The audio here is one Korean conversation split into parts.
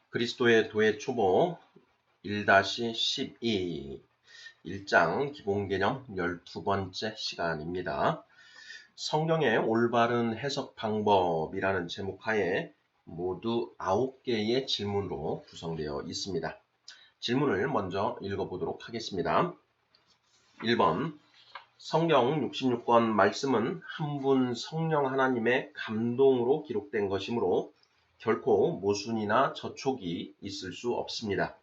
그리스도의 도의 초보 1-12 1장 기본개념 12번째 시간입니다. 성경의 올바른 해석 방법이라는 제목하에 모두 9개의 질문으로 구성되어 있습니다. 질문을 먼저 읽어보도록 하겠습니다. 1번, 성경 66권 말씀은 한 분 성령 하나님의 감동으로 기록된 것이므로 결코 모순이나 저촉이 있을 수 없습니다.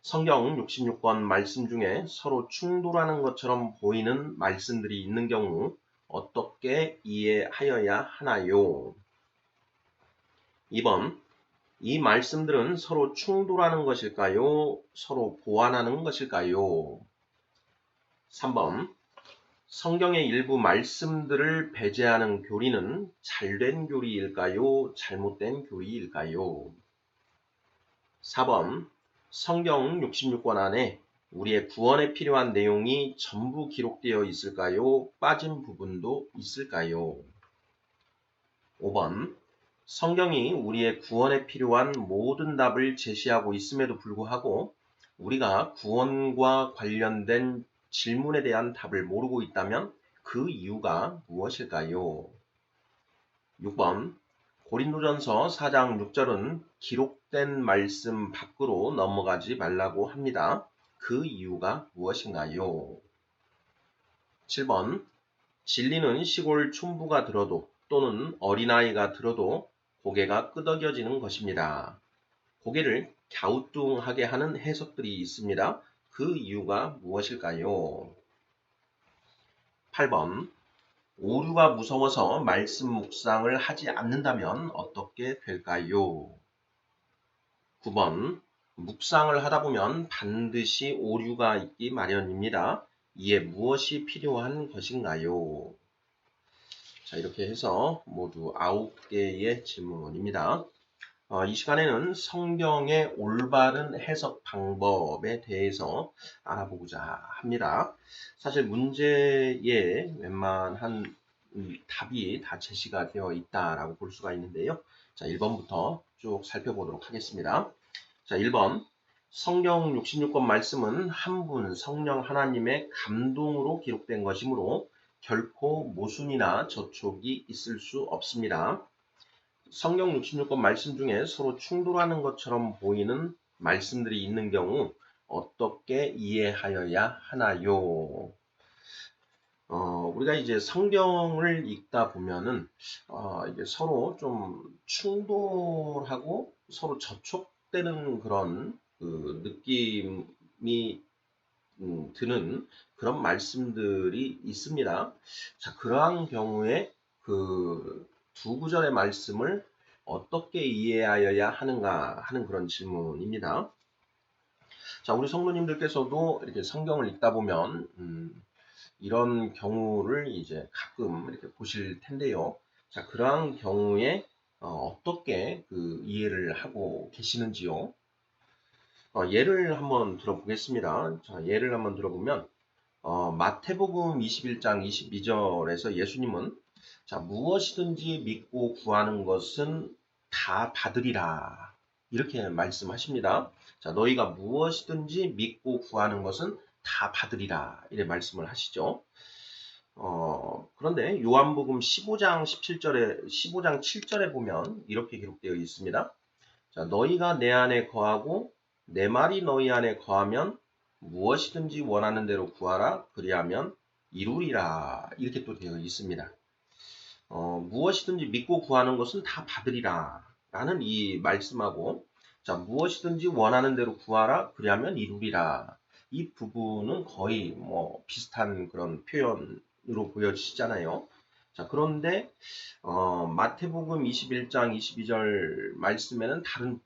성경 66권 말씀 중에 서로 충돌하는 것처럼 보이는 말씀들이 있는 경우 어떻게 이해하여야 하나요? 2번, 이 말씀들은 서로 충돌하는 것일까요? 서로 보완하는 것일까요? 3번, 성경의 일부 말씀들을 배제하는 교리는 잘된 교리일까요? 잘못된 교리일까요? 4번, 성경 66권 안에 우리의 구원에 필요한 내용이 전부 기록되어 있을까요? 빠진 부분도 있을까요? 5번, 성경이 우리의 구원에 필요한 모든 답을 제시하고 있음에도 불구하고 우리가 구원과 관련된 질문에 대한 답을 모르고 있다면 그 이유가 무엇일까요? 6번, 고린도전서 4장 6절은 기록된 말씀 밖으로 넘어가지 말라고 합니다. 그 이유가 무엇인가요? 7번, 진리는 시골 촌부가 들어도 또는 어린아이가 들어도 고개가 끄덕여지는 것입니다. 고개를 갸우뚱하게 하는 해석들이 있습니다. 그 이유가 무엇일까요? 8번, 오류가 무서워서 말씀 묵상을 하지 않는다면 어떻게 될까요? 9번, 묵상을 하다 보면 반드시 오류가 있기 마련입니다. 이에 무엇이 필요한 것인가요? 자, 이렇게 해서 모두 9개의 질문입니다. 이 시간에는 성경의 올바른 해석 방법에 대해서 알아보고자 합니다. 사실 문제에 웬만한 답이 다 제시가 되어 있다라고 볼 수가 있는데요. 자, 1번부터 쭉 살펴보도록 하겠습니다. 자, 1번. 성경 66권 말씀은 한 분 성령 하나님의 감동으로 기록된 것이므로 결코 모순이나 저촉이 있을 수 없습니다. 성경 66권 말씀 중에 서로 충돌하는 것처럼 보이는 말씀들이 있는 경우 어떻게 이해하여야 하나요? 우리가 이제 성경을 읽다 보면은 이게 서로 좀 충돌하고 서로 저촉되는 그런 그 느낌이 드는 그런 말씀들이 있습니다. 자, 그러한 경우에 그 두 구절의 말씀을 어떻게 이해하여야 하는가 하는 그런 질문입니다. 자, 우리 성도님들께서도 이렇게 성경을 읽다 보면 이런 경우를 이제 가끔 이렇게 보실 텐데요. 자, 그러한 경우에 어떻게 그 이해를 하고 계시는지요? 예를 한번 들어보겠습니다. 자, 예를 한번 들어보면 마태복음 21장 22절에서 예수님은 자, 무엇이든지 믿고 구하는 것은 다 받으리라. 이렇게 말씀하십니다. 자, 너희가 무엇이든지 믿고 구하는 것은 다 받으리라. 이렇게 말씀을 하시죠. 그런데 요한복음 15장 7절에 보면 이렇게 기록되어 있습니다. 자, 너희가 내 안에 거하고 내 말이 너희 안에 거하면 무엇이든지 원하는 대로 구하라. 그리하면 이루리라. 이렇게 또 되어 있습니다. 무엇이든지 믿고 구하는 것은 다 받으리라. 라는 이 말씀하고, 자, 무엇이든지 원하는 대로 구하라. 그리하면 이루리라. 이 부분은 거의 뭐 비슷한 그런 표현으로 보여지잖아요. 자, 그런데 마태복음 21장 22절 말씀에는 다른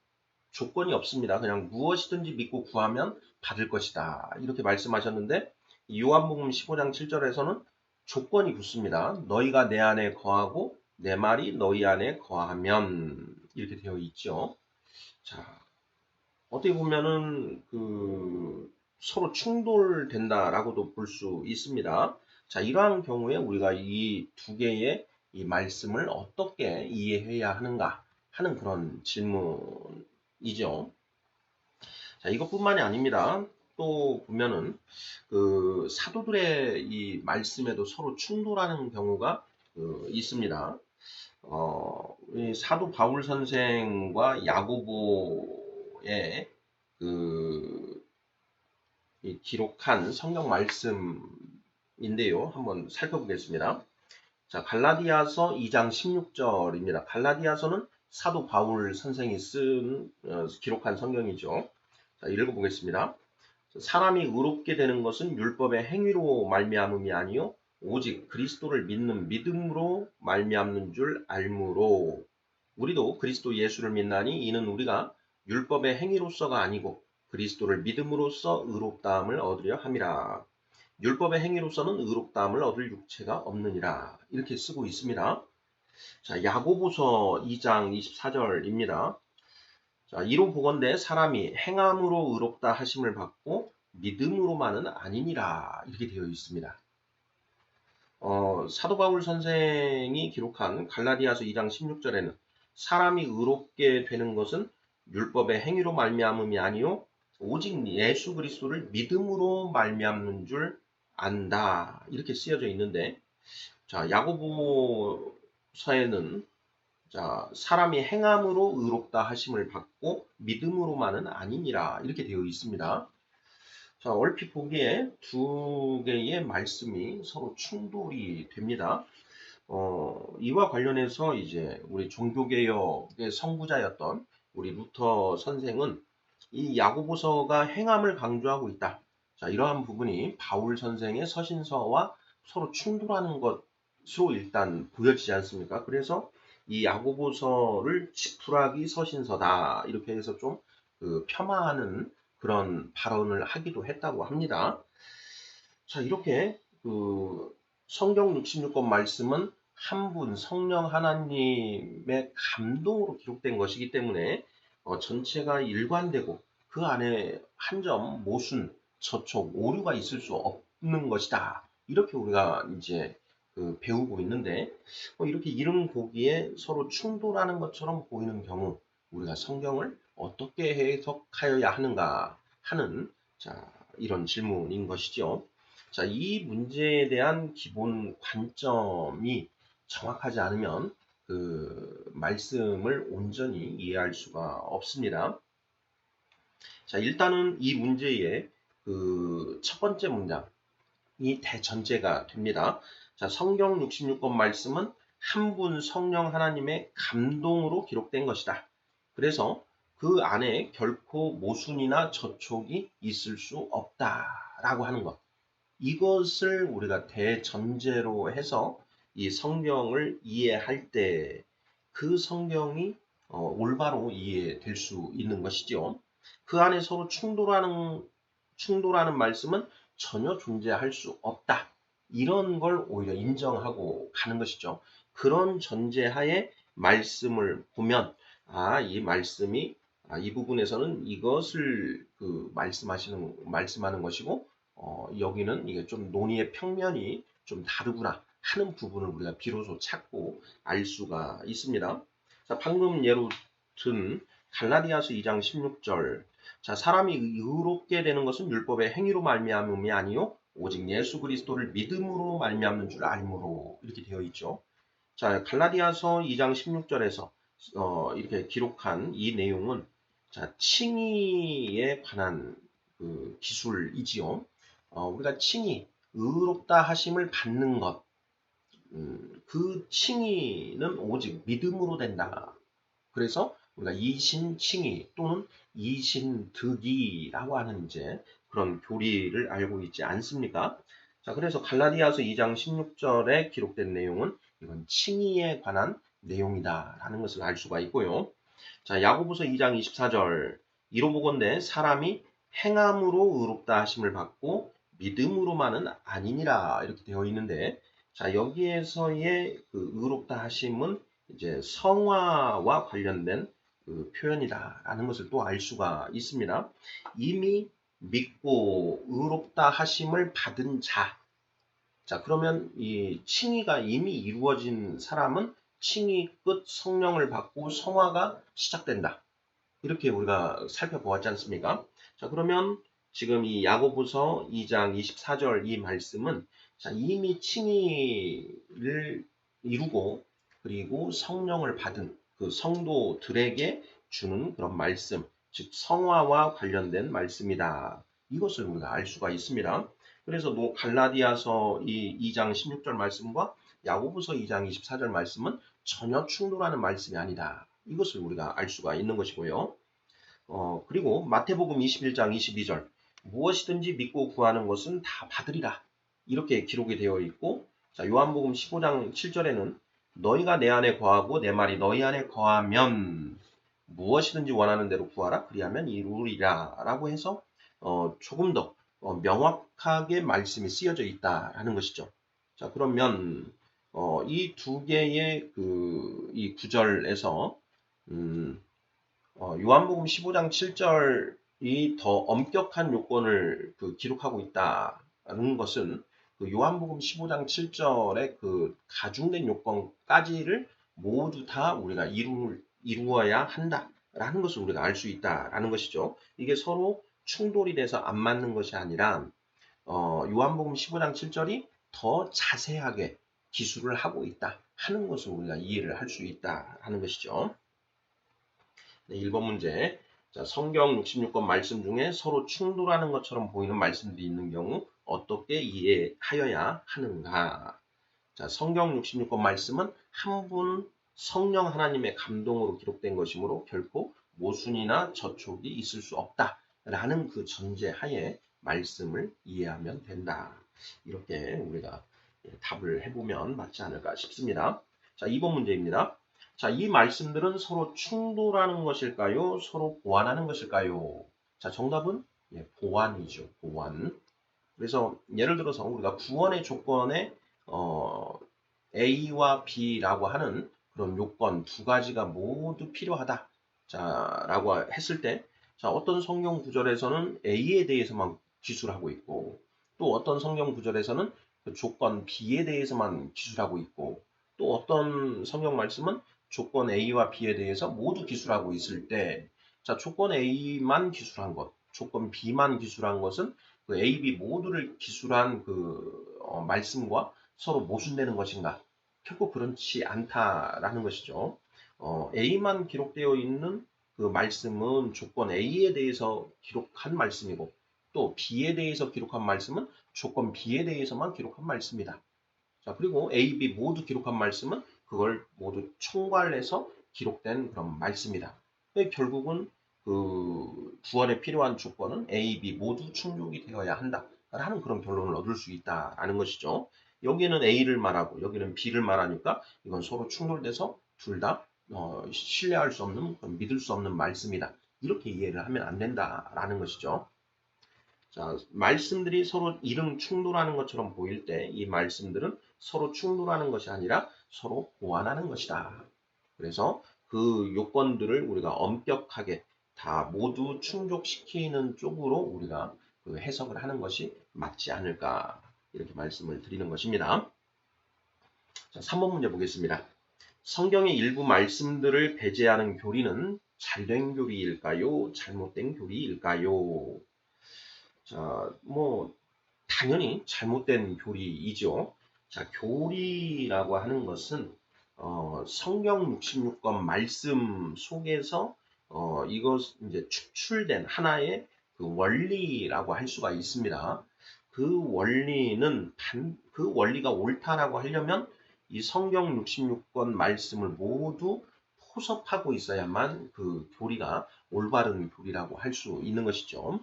조건이 없습니다. 그냥 무엇이든지 믿고 구하면 받을 것이다. 이렇게 말씀하셨는데 요한복음 15장 7절에서는 조건이 붙습니다. 너희가 내 안에 거하고 내 말이 너희 안에 거하면 이렇게 되어 있죠. 자, 어떻게 보면은 서로 충돌된다라고도 볼 수 있습니다. 자, 이러한 경우에 우리가 이 두 개의 이 말씀을 어떻게 이해해야 하는가 하는 그런 질문이 이죠. 자, 이것뿐만이 아닙니다. 또 보면은 그 사도들의 이 말씀에도 서로 충돌하는 경우가 있습니다. 이 사도 바울 선생과 야고보의 그 이 기록한 성경 말씀인데요. 한번 살펴보겠습니다. 자, 갈라디아서 2장 16절입니다. 갈라디아서는 사도 바울 선생이 기록한 성경이죠. 자, 읽어보겠습니다. 사람이 의롭게 되는 것은 율법의 행위로 말미암음이 아니요 오직 그리스도를 믿는 믿음으로 말미암는 줄 알므로 우리도 그리스도 예수를 믿나니 이는 우리가 율법의 행위로서가 아니고 그리스도를 믿음으로써 의롭다함을 얻으려 함이라. 율법의 행위로서는 의롭다함을 얻을 육체가 없느니라. 이렇게 쓰고 있습니다. 자, 야고보서 2장 24절입니다. 자, 이로 보건대 사람이 행함으로 의롭다 하심을 받고 믿음으로만은 아니니라. 이렇게 되어 있습니다. 사도 바울 선생이 기록한 갈라디아서 2장 16절에는 사람이 의롭게 되는 것은 율법의 행위로 말미암음이 아니요 오직 예수 그리스도를 믿음으로 말미암는 줄 안다. 이렇게 쓰여져 있는데, 자, 야고보서에는 자, 사람이 행함으로 의롭다 하심을 받고 믿음으로만은 아니니라. 이렇게 되어 있습니다. 자, 얼핏 보기에 두 개의 말씀이 서로 충돌이 됩니다. 이와 관련해서 이제 우리 종교개혁의 선구자였던 우리 루터 선생은 이 야고보서가 행함을 강조하고 있다. 자, 이러한 부분이 바울 선생의 서신서와 서로 충돌하는 것으로 일단 보여지지 않습니까? 그래서 이 야고보서를 지푸라기 서신서다. 이렇게 해서 좀 폄하하는 그런 발언을 하기도 했다고 합니다. 자, 이렇게 성경 66권 말씀은 한 분 성령 하나님의 감동으로 기록된 것이기 때문에 전체가 일관되고 그 안에 한 점 모순, 저촉, 오류가 있을 수 없는 것이다. 이렇게 우리가 이제 배우고 있는데 이렇게 이름 보기에 서로 충돌하는 것처럼 보이는 경우 우리가 성경을 어떻게 해석하여야 하는가 하는 자, 이런 질문인 것이죠. 자, 이 문제에 대한 기본 관점이 정확하지 않으면 말씀을 온전히 이해할 수가 없습니다. 자, 일단은 이 문제의 첫 번째 문장이 대전제가 됩니다. 자, 성경 66권 말씀은 한 분 성령 하나님의 감동으로 기록된 것이다. 그래서 그 안에 결코 모순이나 저촉이 있을 수 없다라고 하는 것. 이것을 우리가 대전제로 해서 이 성경을 이해할 때 그 성경이 올바로 이해될 수 있는 것이죠. 그 안에 서로 충돌하는 말씀은 전혀 존재할 수 없다. 이런 걸 오히려 인정하고 가는 것이죠. 그런 전제하에 말씀을 보면 이 말씀이 이 부분에서는 이것을 말씀하는 것이고 여기는 이게 좀 논의의 평면이 좀 다르구나 하는 부분을 우리가 비로소 찾고 알 수가 있습니다. 자, 방금 예로 든 갈라디아서 2장 16절. 자, 사람이 의롭게 되는 것은 율법의 행위로 말미암음이 아니요 오직 예수 그리스도를 믿음으로 말미암는 줄 알므로 이렇게 되어 있죠. 자, 갈라디아서 2장 16절에서 이렇게 기록한 이 내용은 자, 칭의에 관한 기술이지요. 우리가 칭의, 의롭다 하심을 받는 것, 그 칭의는 오직 믿음으로 된다. 그래서 우리가 이신칭의 또는 이신득이라고 하는 이제 그런 교리를 알고 있지 않습니까? 자, 그래서 갈라디아서 2장 16절에 기록된 내용은 이건 칭의에 관한 내용이다라는 것을 알 수가 있고요. 자, 야고보서 2장 24절 이로 보건대 사람이 행함으로 의롭다 하심을 받고 믿음으로만은 아니니라 이렇게 되어 있는데 자, 여기에서의 의롭다 하심은 이제 성화와 관련된 표현이다라는 것을 또 알 수가 있습니다. 이미 믿고 의롭다 하심을 받은 자. 자, 그러면 이 칭의가 이미 이루어진 사람은 칭의 끝 성령을 받고 성화가 시작된다. 이렇게 우리가 살펴보았지 않습니까? 자, 그러면 지금 이 야고보서 2장 24절 이 말씀은 자, 이미 칭의를 이루고 그리고 성령을 받은 그 성도들에게 주는 그런 말씀, 즉 성화와 관련된 말씀이다. 이것을 우리가 알 수가 있습니다. 그래서 갈라디아서 이 2장 16절 말씀과 야고보서 2장 24절 말씀은 전혀 충돌하는 말씀이 아니다. 이것을 우리가 알 수가 있는 것이고요. 그리고 마태복음 21장 22절 무엇이든지 믿고 구하는 것은 다 받으리라. 이렇게 기록이 되어 있고 자, 요한복음 15장 7절에는 너희가 내 안에 거하고 내 말이 너희 안에 거하면 무엇이든지 원하는 대로 구하라. 그리하면 이루리라. 라고 해서 조금 더 명확하게 말씀이 쓰여져 있다라는 것이죠. 자, 그러면 이 두 개의 이 구절에서 요한복음 15장 7절이 더 엄격한 요건을 기록하고 있다는 것은 그 요한복음 15장 7절의 그 가중된 요건까지를 모두 다 우리가 이루어야 한다라는 것을 우리가 알 수 있다라는 것이죠. 이게 서로 충돌이 돼서 안 맞는 것이 아니라 요한복음 15장 7절이 더 자세하게 기술을 하고 있다 하는 것을 우리가 이해를 할 수 있다 하는 것이죠. 네, 1번 문제. 자, 성경 66권 말씀 중에 서로 충돌하는 것처럼 보이는 말씀들이 있는 경우 어떻게 이해하여야 하는가? 자, 성경 66권 말씀은 한 분 성령 하나님의 감동으로 기록된 것이므로 결코 모순이나 저촉이 있을 수 없다라는 그 전제하에 말씀을 이해하면 된다. 이렇게 우리가 답을 해보면 맞지 않을까 싶습니다. 자, 2번 문제입니다. 자, 이 말씀들은 서로 충돌하는 것일까요? 서로 보완하는 것일까요? 자, 정답은 보완이죠. 보완. 그래서 예를 들어서 우리가 구원의 조건에 A와 B라고 하는 그런 요건 두 가지가 모두 필요하다. 자, 라고 했을 때, 자, 어떤 성경 구절에서는 A에 대해서만 기술하고 있고, 또 어떤 성경 구절에서는 그 조건 B에 대해서만 기술하고 있고, 또 어떤 성경 말씀은 조건 A와 B에 대해서 모두 기술하고 있을 때, 자, 조건 A만 기술한 것, 조건 B만 기술한 것은 그 A, B 모두를 기술한 말씀과 서로 모순되는 것인가? 결코 그렇지 않다라는 것이죠. A만 기록되어 있는 그 말씀은 조건 A에 대해서 기록한 말씀이고 또 B에 대해서 기록한 말씀은 조건 B에 대해서만 기록한 말씀이다. 자, 그리고 A, B 모두 기록한 말씀은 그걸 모두 총괄해서 기록된 그런 말씀이다. 결국은 그 구원에 필요한 조건은 A, B 모두 충족이 되어야 한다라는 그런 결론을 얻을 수 있다라는 것이죠. 여기는 A를 말하고 여기는 B를 말하니까 이건 서로 충돌돼서 둘 다 신뢰할 수 없는, 믿을 수 없는 말씀이다. 이렇게 이해를 하면 안 된다라는 것이죠. 자, 말씀들이 서로 이름 충돌하는 것처럼 보일 때 이 말씀들은 서로 충돌하는 것이 아니라 서로 보완하는 것이다. 그래서 그 요건들을 우리가 엄격하게 다 모두 충족시키는 쪽으로 우리가 그 해석을 하는 것이 맞지 않을까 이렇게 말씀을 드리는 것입니다. 자, 3번 문제 보겠습니다. 성경의 일부 말씀들을 배제하는 교리는 잘된 교리일까요? 잘못된 교리일까요? 자, 당연히 잘못된 교리이죠. 자, 교리라고 하는 것은 성경 66권 말씀 속에서 이것 이제 축출된 하나의 그 원리라고 할 수가 있습니다. 그 원리는 그 원리가 옳다라고 하려면 이 성경 66권 말씀을 모두 포섭하고 있어야만 그 교리가 올바른 교리라고 할 수 있는 것이죠.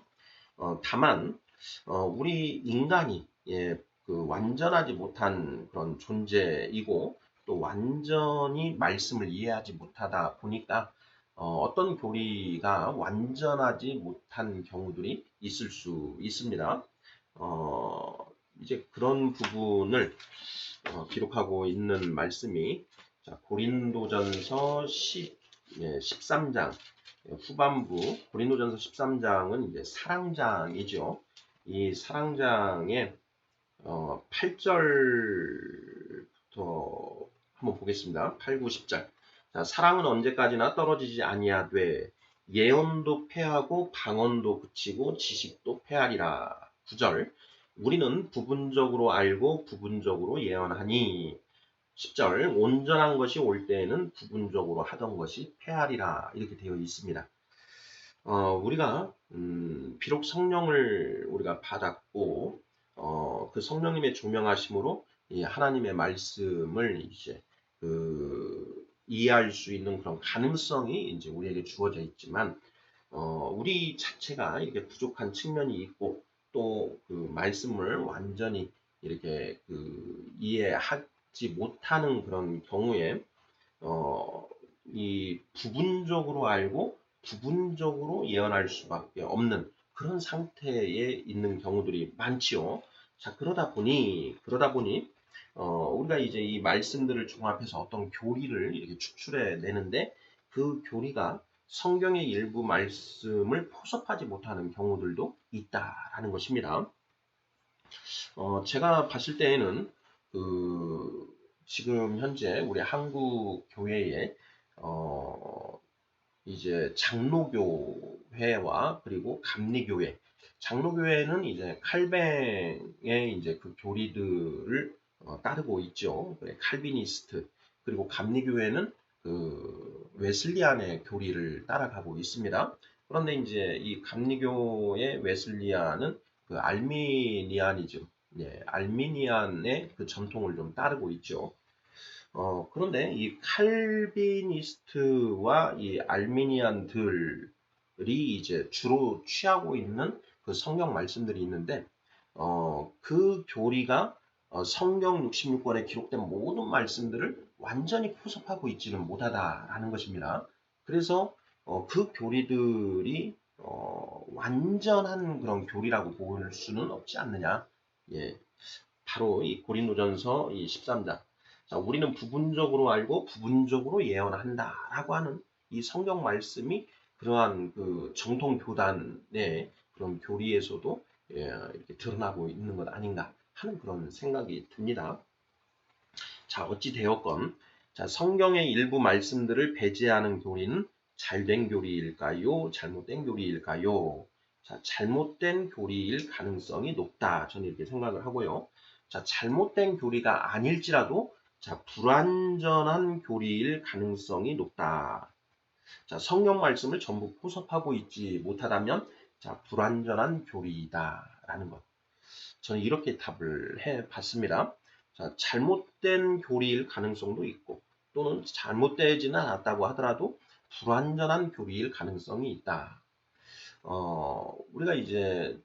다만 우리 인간이 그 완전하지 못한 그런 존재이고 또 완전히 말씀을 이해하지 못하다 보니까 어떤 교리가 완전하지 못한 경우들이 있을 수 있습니다. 이제 그런 부분을 기록하고 있는 말씀이 자, 고린도전서 13장 후반부 고린도전서 13장은 이제 사랑장이죠. 이 사랑장의 8절부터 한번 보겠습니다. 8, 9, 10절. 자, 사랑은 언제까지나 떨어지지 아니하되 예언도 패하고 방언도 그치고 지식도 패하리라. 9절. 우리는 부분적으로 알고 부분적으로 예언하니. 10절. 온전한 것이 올 때에는 부분적으로 하던 것이 패하리라. 이렇게 되어 있습니다. 우리가 비록 성령을 우리가 받았고 그 성령님의 조명하심으로 이 하나님의 말씀을 이제 이해할 수 있는 그런 가능성이 이제 우리에게 주어져 있지만 우리 자체가 이렇게 부족한 측면이 있고 또 그 말씀을 완전히 이렇게 이해하지 못하는 그런 경우에 이 부분적으로 알고 부분적으로 예언할 수밖에 없는 그런 상태에 있는 경우들이 많지요. 자, 그러다 보니 우리가 이제 이 말씀들을 종합해서 어떤 교리를 이렇게 추출해 내는데 그 교리가 성경의 일부 말씀을 포섭하지 못하는 경우들도 있다라는 것입니다. 제가 봤을 때에는 지금 현재 우리 한국 교회에 이제 장로교회와 그리고 감리교회, 장로교회는 이제 칼뱅의 이제 그 교리들을 따르고 있죠. 칼비니스트. 그리고 감리교회는 웨슬리안의 교리를 따라가고 있습니다. 그런데 이제 이 감리교의 웨슬리안은 알미니안이즘, 알미니안의 그 전통을 좀 따르고 있죠. 그런데 이 칼비니스트와 이 알미니안들이 이제 주로 취하고 있는 그 성경 말씀들이 있는데, 그 교리가 성경 66권에 기록된 모든 말씀들을 완전히 포섭하고 있지는 못하다라는 것입니다. 그래서 그 교리들이 완전한 그런 교리라고 볼 수는 없지 않느냐. 예, 바로 이 고린도전서 이 13장. 자, 우리는 부분적으로 알고 부분적으로 예언한다라고 하는 이 성경 말씀이 그러한 그 정통 교단의 그런 교리에서도 이렇게 드러나고 있는 것 아닌가 하는 그런 생각이 듭니다. 자, 어찌 되었건 자, 성경의 일부 말씀들을 배제하는 교리는 잘된 교리일까요? 잘못된 교리일까요? 자, 잘못된 교리일 가능성이 높다. 저는 이렇게 생각을 하고요. 자, 잘못된 교리가 아닐지라도 자, 불완전한 교리일 가능성이 높다. 자, 성경 말씀을 전부 포섭하고 있지 못하다면 자, 불완전한 교리이다라는 것. 저는 이렇게 답을 해 봤습니다. 자, 잘못된 교리일 가능성도 있고 또는 잘못되지는 않았다고 하더라도 불완전한 교리일 가능성이 있다. 우리가 이제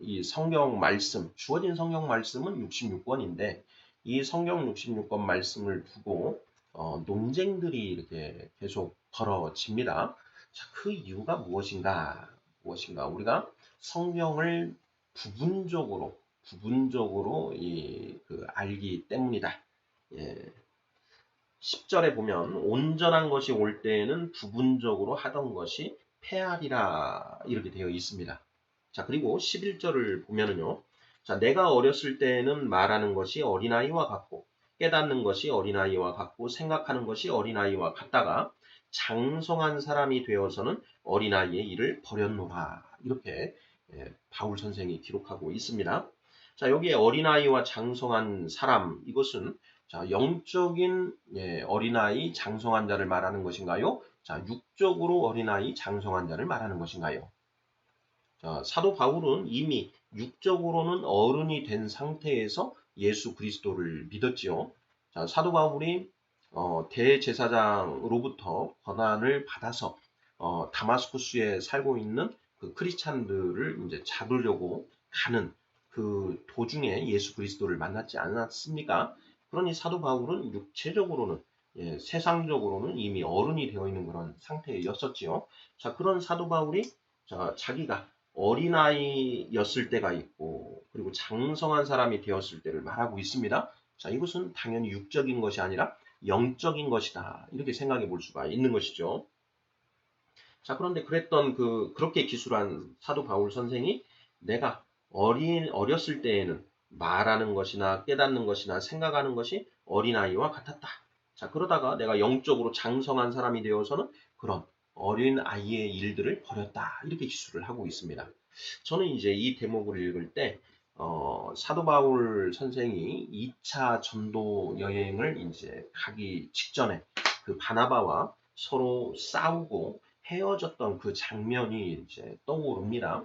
이 성경 말씀, 주어진 성경 말씀은 66권인데 이 성경 66권 말씀을 두고 논쟁들이 이렇게 계속 벌어집니다. 자, 그 이유가 무엇인가? 우리가 성경을 부분적으로 알기 때문이다. 예. 10절에 보면 온전한 것이 올 때에는 부분적으로 하던 것이 패하리라 이렇게 되어 있습니다. 자, 그리고 11절을 보면은요. 자, 내가 어렸을 때에는 말하는 것이 어린아이와 같고 깨닫는 것이 어린아이와 같고 생각하는 것이 어린아이와 같다가 장성한 사람이 되어서는 어린아이의 일을 버렸노라. 이렇게 바울 선생이 기록하고 있습니다. 자, 여기에 어린아이와 장성한 사람 이것은 자, 영적인 어린아이 장성한 자를 말하는 것인가요? 자, 육적으로 어린아이 장성한 자를 말하는 것인가요? 자, 사도 바울은 이미 육적으로는 어른이 된 상태에서 예수 그리스도를 믿었지요. 자, 사도 바울이 대제사장으로부터 권한을 받아서 다마스쿠스에 살고 있는 그 크리스찬들을 이제 잡으려고 가는 그 도중에 예수 그리스도를 만났지 않았습니까? 그러니 사도 바울은 육체적으로는 세상적으로는 이미 어른이 되어 있는 그런 상태였었지요. 자, 그런 사도 바울이 자기가 어린아이였을 때가 있고 그리고 장성한 사람이 되었을 때를 말하고 있습니다. 자, 이것은 당연히 육적인 것이 아니라 영적인 것이다. 이렇게 생각해 볼 수가 있는 것이죠. 자, 그런데 그렇게 기술한 사도 바울 선생이 내가 어렸을 때에는 말하는 것이나 깨닫는 것이나 생각하는 것이 어린아이와 같았다. 자, 그러다가 내가 영적으로 장성한 사람이 되어서는 그런 어린 아이의 일들을 버렸다. 이렇게 기술을 하고 있습니다. 저는 이제 이 대목을 읽을 때 사도 바울 선생이 2차 전도 여행을 이제 가기 직전에 그 바나바와 서로 싸우고 헤어졌던 그 장면이 이제 떠오릅니다.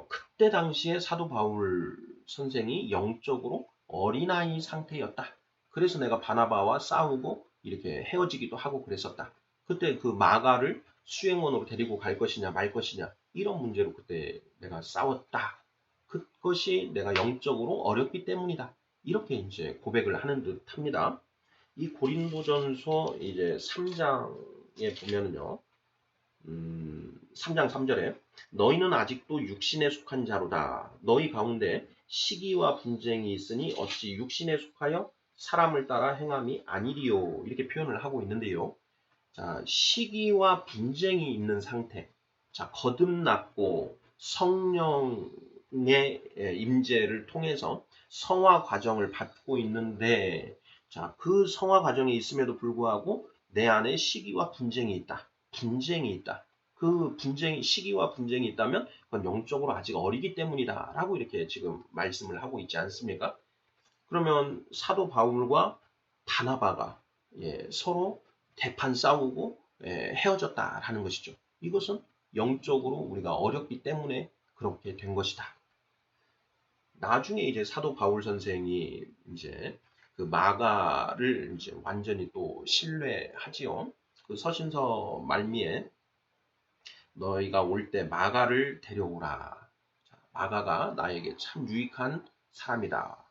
그때 당시에 사도 바울 선생이 영적으로 어린아이 상태였다. 그래서 내가 바나바와 싸우고 이렇게 헤어지기도 하고 그랬었다. 그때 그 마가를 수행원으로 데리고 갈 것이냐 말 것이냐 이런 문제로 그때 내가 싸웠다. 그것이 내가 영적으로 어렸기 때문이다. 이렇게 이제 고백을 하는 듯 합니다. 이 고린도전서 이제 3장에 보면은요. 3장 3절에 너희는 아직도 육신에 속한 자로다. 너희 가운데 시기와 분쟁이 있으니 어찌 육신에 속하여 사람을 따라 행함이 아니리요. 이렇게 표현을 하고 있는데요. 자, 시기와 분쟁이 있는 상태. 자, 거듭났고 성령의 임재를 통해서 성화 과정을 받고 있는데 자, 그 성화 과정에 있음에도 불구하고 내 안에 시기와 분쟁이 있다. 분쟁이 있다. 그 분쟁이 시기와 분쟁이 있다면 그건 영적으로 아직 어리기 때문이다. 라고 이렇게 지금 말씀을 하고 있지 않습니까? 그러면 사도 바울과 바나바가 서로 대판 싸우고 헤어졌다라는 것이죠. 이것은 영적으로 우리가 어렵기 때문에 그렇게 된 것이다. 나중에 이제 사도 바울 선생이 이제 그 마가를 이제 완전히 또 신뢰하지요. 그 서신서 말미에 너희가 올 때 마가를 데려오라. 마가가 나에게 참 유익한 사람이다.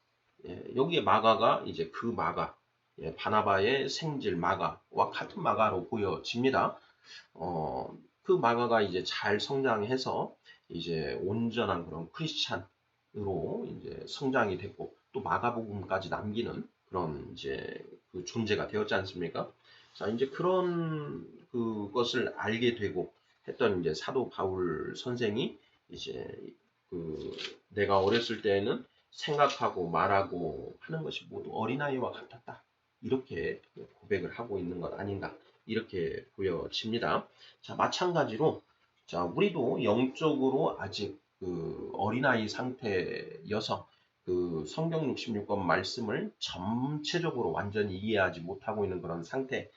여기에 마가가 이제 그 마가, 바나바의 생질 마가와 같은 마가로 보여집니다. 그 마가가 이제 잘 성장해서 이제 온전한 그런 크리스찬으로 이제 성장이 됐고 또 마가복음까지 남기는 그런 이제 그 존재가 되었지 않습니까? 자, 이제 그런 그것을 알게 되고 했던 이제 사도 바울 선생이 이제 그 내가 어렸을 때에는 생각하고 말하고 하는 것이 모두 어린아이와 같았다. 이렇게 고백을 하고 있는 것 아닌가. 이렇게 보여집니다. 자, 마찬가지로 자, 우리도 영적으로 아직 그 어린아이 상태여서 그 성경 66권 말씀을 전체적으로 완전히 이해하지 못하고 있는 그런 상태에서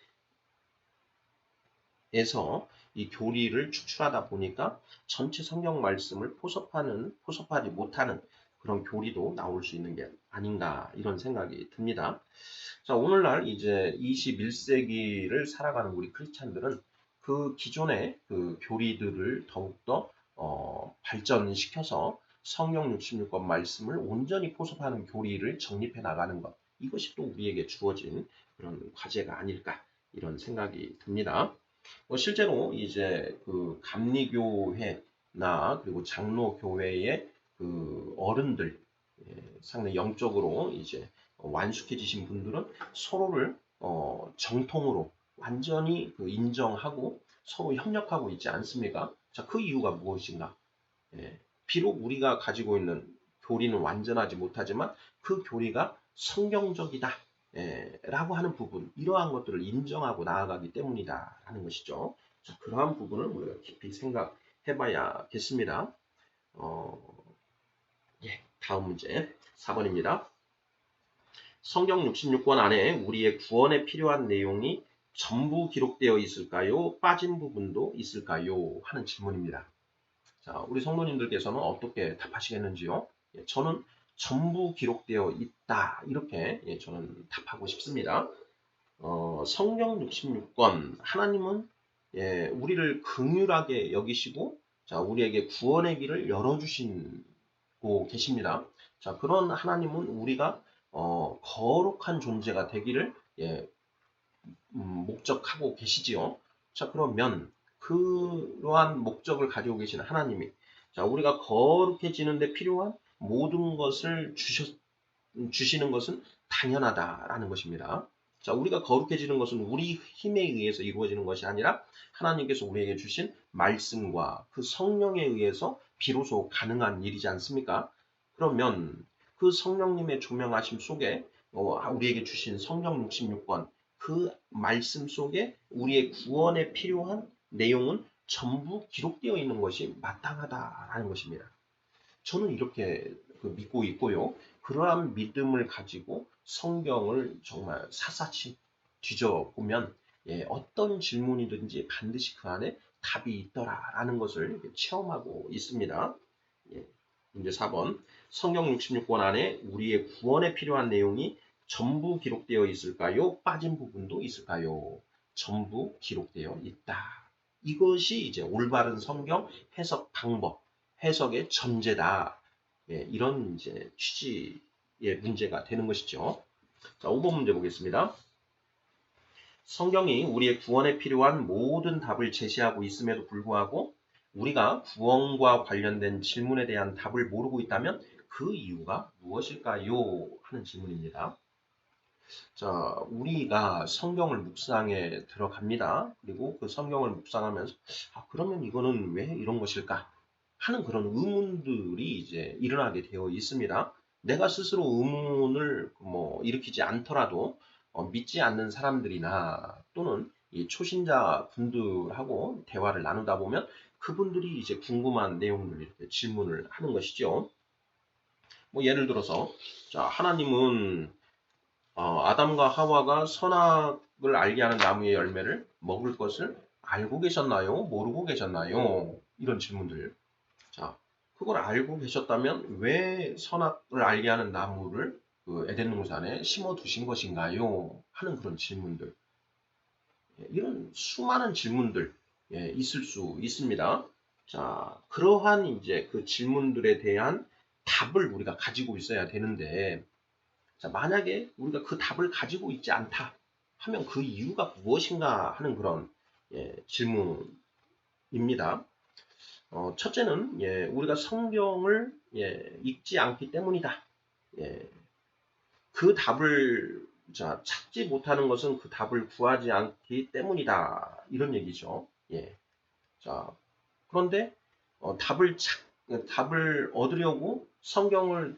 이 교리를 추출하다 보니까 전체 성경 말씀을 포섭하지 못하는 그런 교리도 나올 수 있는 게 아닌가 이런 생각이 듭니다. 자, 오늘날 이제 21세기를 살아가는 우리 크리스찬들은 그 기존의 그 교리들을 더욱더 발전시켜서 성경 66권 말씀을 온전히 포섭하는 교리를 정립해 나가는 것. 이것이 또 우리에게 주어진 그런 과제가 아닐까 이런 생각이 듭니다. 실제로 이제 그 감리교회나 그리고 장로교회의 그 어른들 상당히 영적으로 이제 완숙해지신 분들은 서로를 정통으로 완전히 그 인정하고 서로 협력하고 있지 않습니까? 자, 그 이유가 무엇인가? 비록 우리가 가지고 있는 교리는 완전하지 못하지만 그 교리가 성경적이다. 라고 하는 부분, 이러한 것들을 인정하고 나아가기 때문이다. 라는 것이죠. 자, 그러한 부분을 우리가 깊이 생각해 봐야겠습니다. 다음 문제 4번입니다. 성경 66권 안에 우리의 구원에 필요한 내용이 전부 기록되어 있을까요? 빠진 부분도 있을까요? 하는 질문입니다. 자, 우리 성도님들께서는 어떻게 답하시겠는지요? 저는 전부 기록되어 있다. 이렇게 저는 답하고 싶습니다. 성경 66권 하나님은 우리를 긍휼하게 여기시고 자, 우리에게 구원의 길을 열어주시고 계십니다. 자, 그런 하나님은 우리가 거룩한 존재가 되기를 목적하고 계시지요. 자, 그러면 그러한 목적을 가지고 계신 하나님이 자, 우리가 거룩해지는데 필요한 모든 것을 주시는 것은 당연하다라는 것입니다. 자, 우리가 거룩해지는 것은 우리 힘에 의해서 이루어지는 것이 아니라 하나님께서 우리에게 주신 말씀과 그 성령에 의해서 비로소 가능한 일이지 않습니까? 그러면 그 성령님의 조명하심 속에 우리에게 주신 성경 66권 그 그 말씀 속에 우리의 구원에 필요한 내용은 전부 기록되어 있는 것이 마땅하다라는 것입니다. 저는 이렇게 믿고 있고요. 그러한 믿음을 가지고 성경을 정말 샅샅이 뒤져보면 어떤 질문이든지 반드시 그 안에 답이 있더라라는 것을 체험하고 있습니다. 문제 4번. 성경 66권 안에 우리의 구원에 필요한 내용이 전부 기록되어 있을까요? 빠진 부분도 있을까요? 전부 기록되어 있다. 이것이 이제 올바른 성경 해석 방법, 해석의 전제다. 이런 이제 취지의 문제가 되는 것이죠. 자, 5번 문제 보겠습니다. 성경이 우리의 구원에 필요한 모든 답을 제시하고 있음에도 불구하고 우리가 구원과 관련된 질문에 대한 답을 모르고 있다면 그 이유가 무엇일까요? 하는 질문입니다. 자, 우리가 성경을 묵상에 들어갑니다. 그리고 그 성경을 묵상하면서 그러면 이거는 왜 이런 것일까? 하는 그런 의문들이 이제 일어나게 되어 있습니다. 내가 스스로 의문을 일으키지 않더라도 믿지 않는 사람들이나 또는 이 초신자 분들하고 대화를 나누다 보면 그분들이 이제 궁금한 내용을 이렇게 질문을 하는 것이죠. 예를 들어서 자, 하나님은 아담과 하와가 선악을 알게 하는 나무의 열매를 먹을 것을 알고 계셨나요? 모르고 계셨나요? 이런 질문들. 자, 그걸 알고 계셨다면 왜 선악을 알게 하는 나무를 그 에덴 동산에 심어 두신 것인가요? 하는 그런 질문들. 이런 수많은 질문들 있을 수 있습니다. 자, 그러한 이제 그 질문들에 대한 답을 우리가 가지고 있어야 되는데, 자, 만약에 우리가 그 답을 가지고 있지 않다 하면 그 이유가 무엇인가 하는 그런 질문입니다. 첫째는 우리가 성경을 읽지 않기 때문이다. 그 답을 찾지 못하는 것은 그 답을 구하지 않기 때문이다. 이런 얘기죠. 자, 그런데 답을 얻으려고 성경을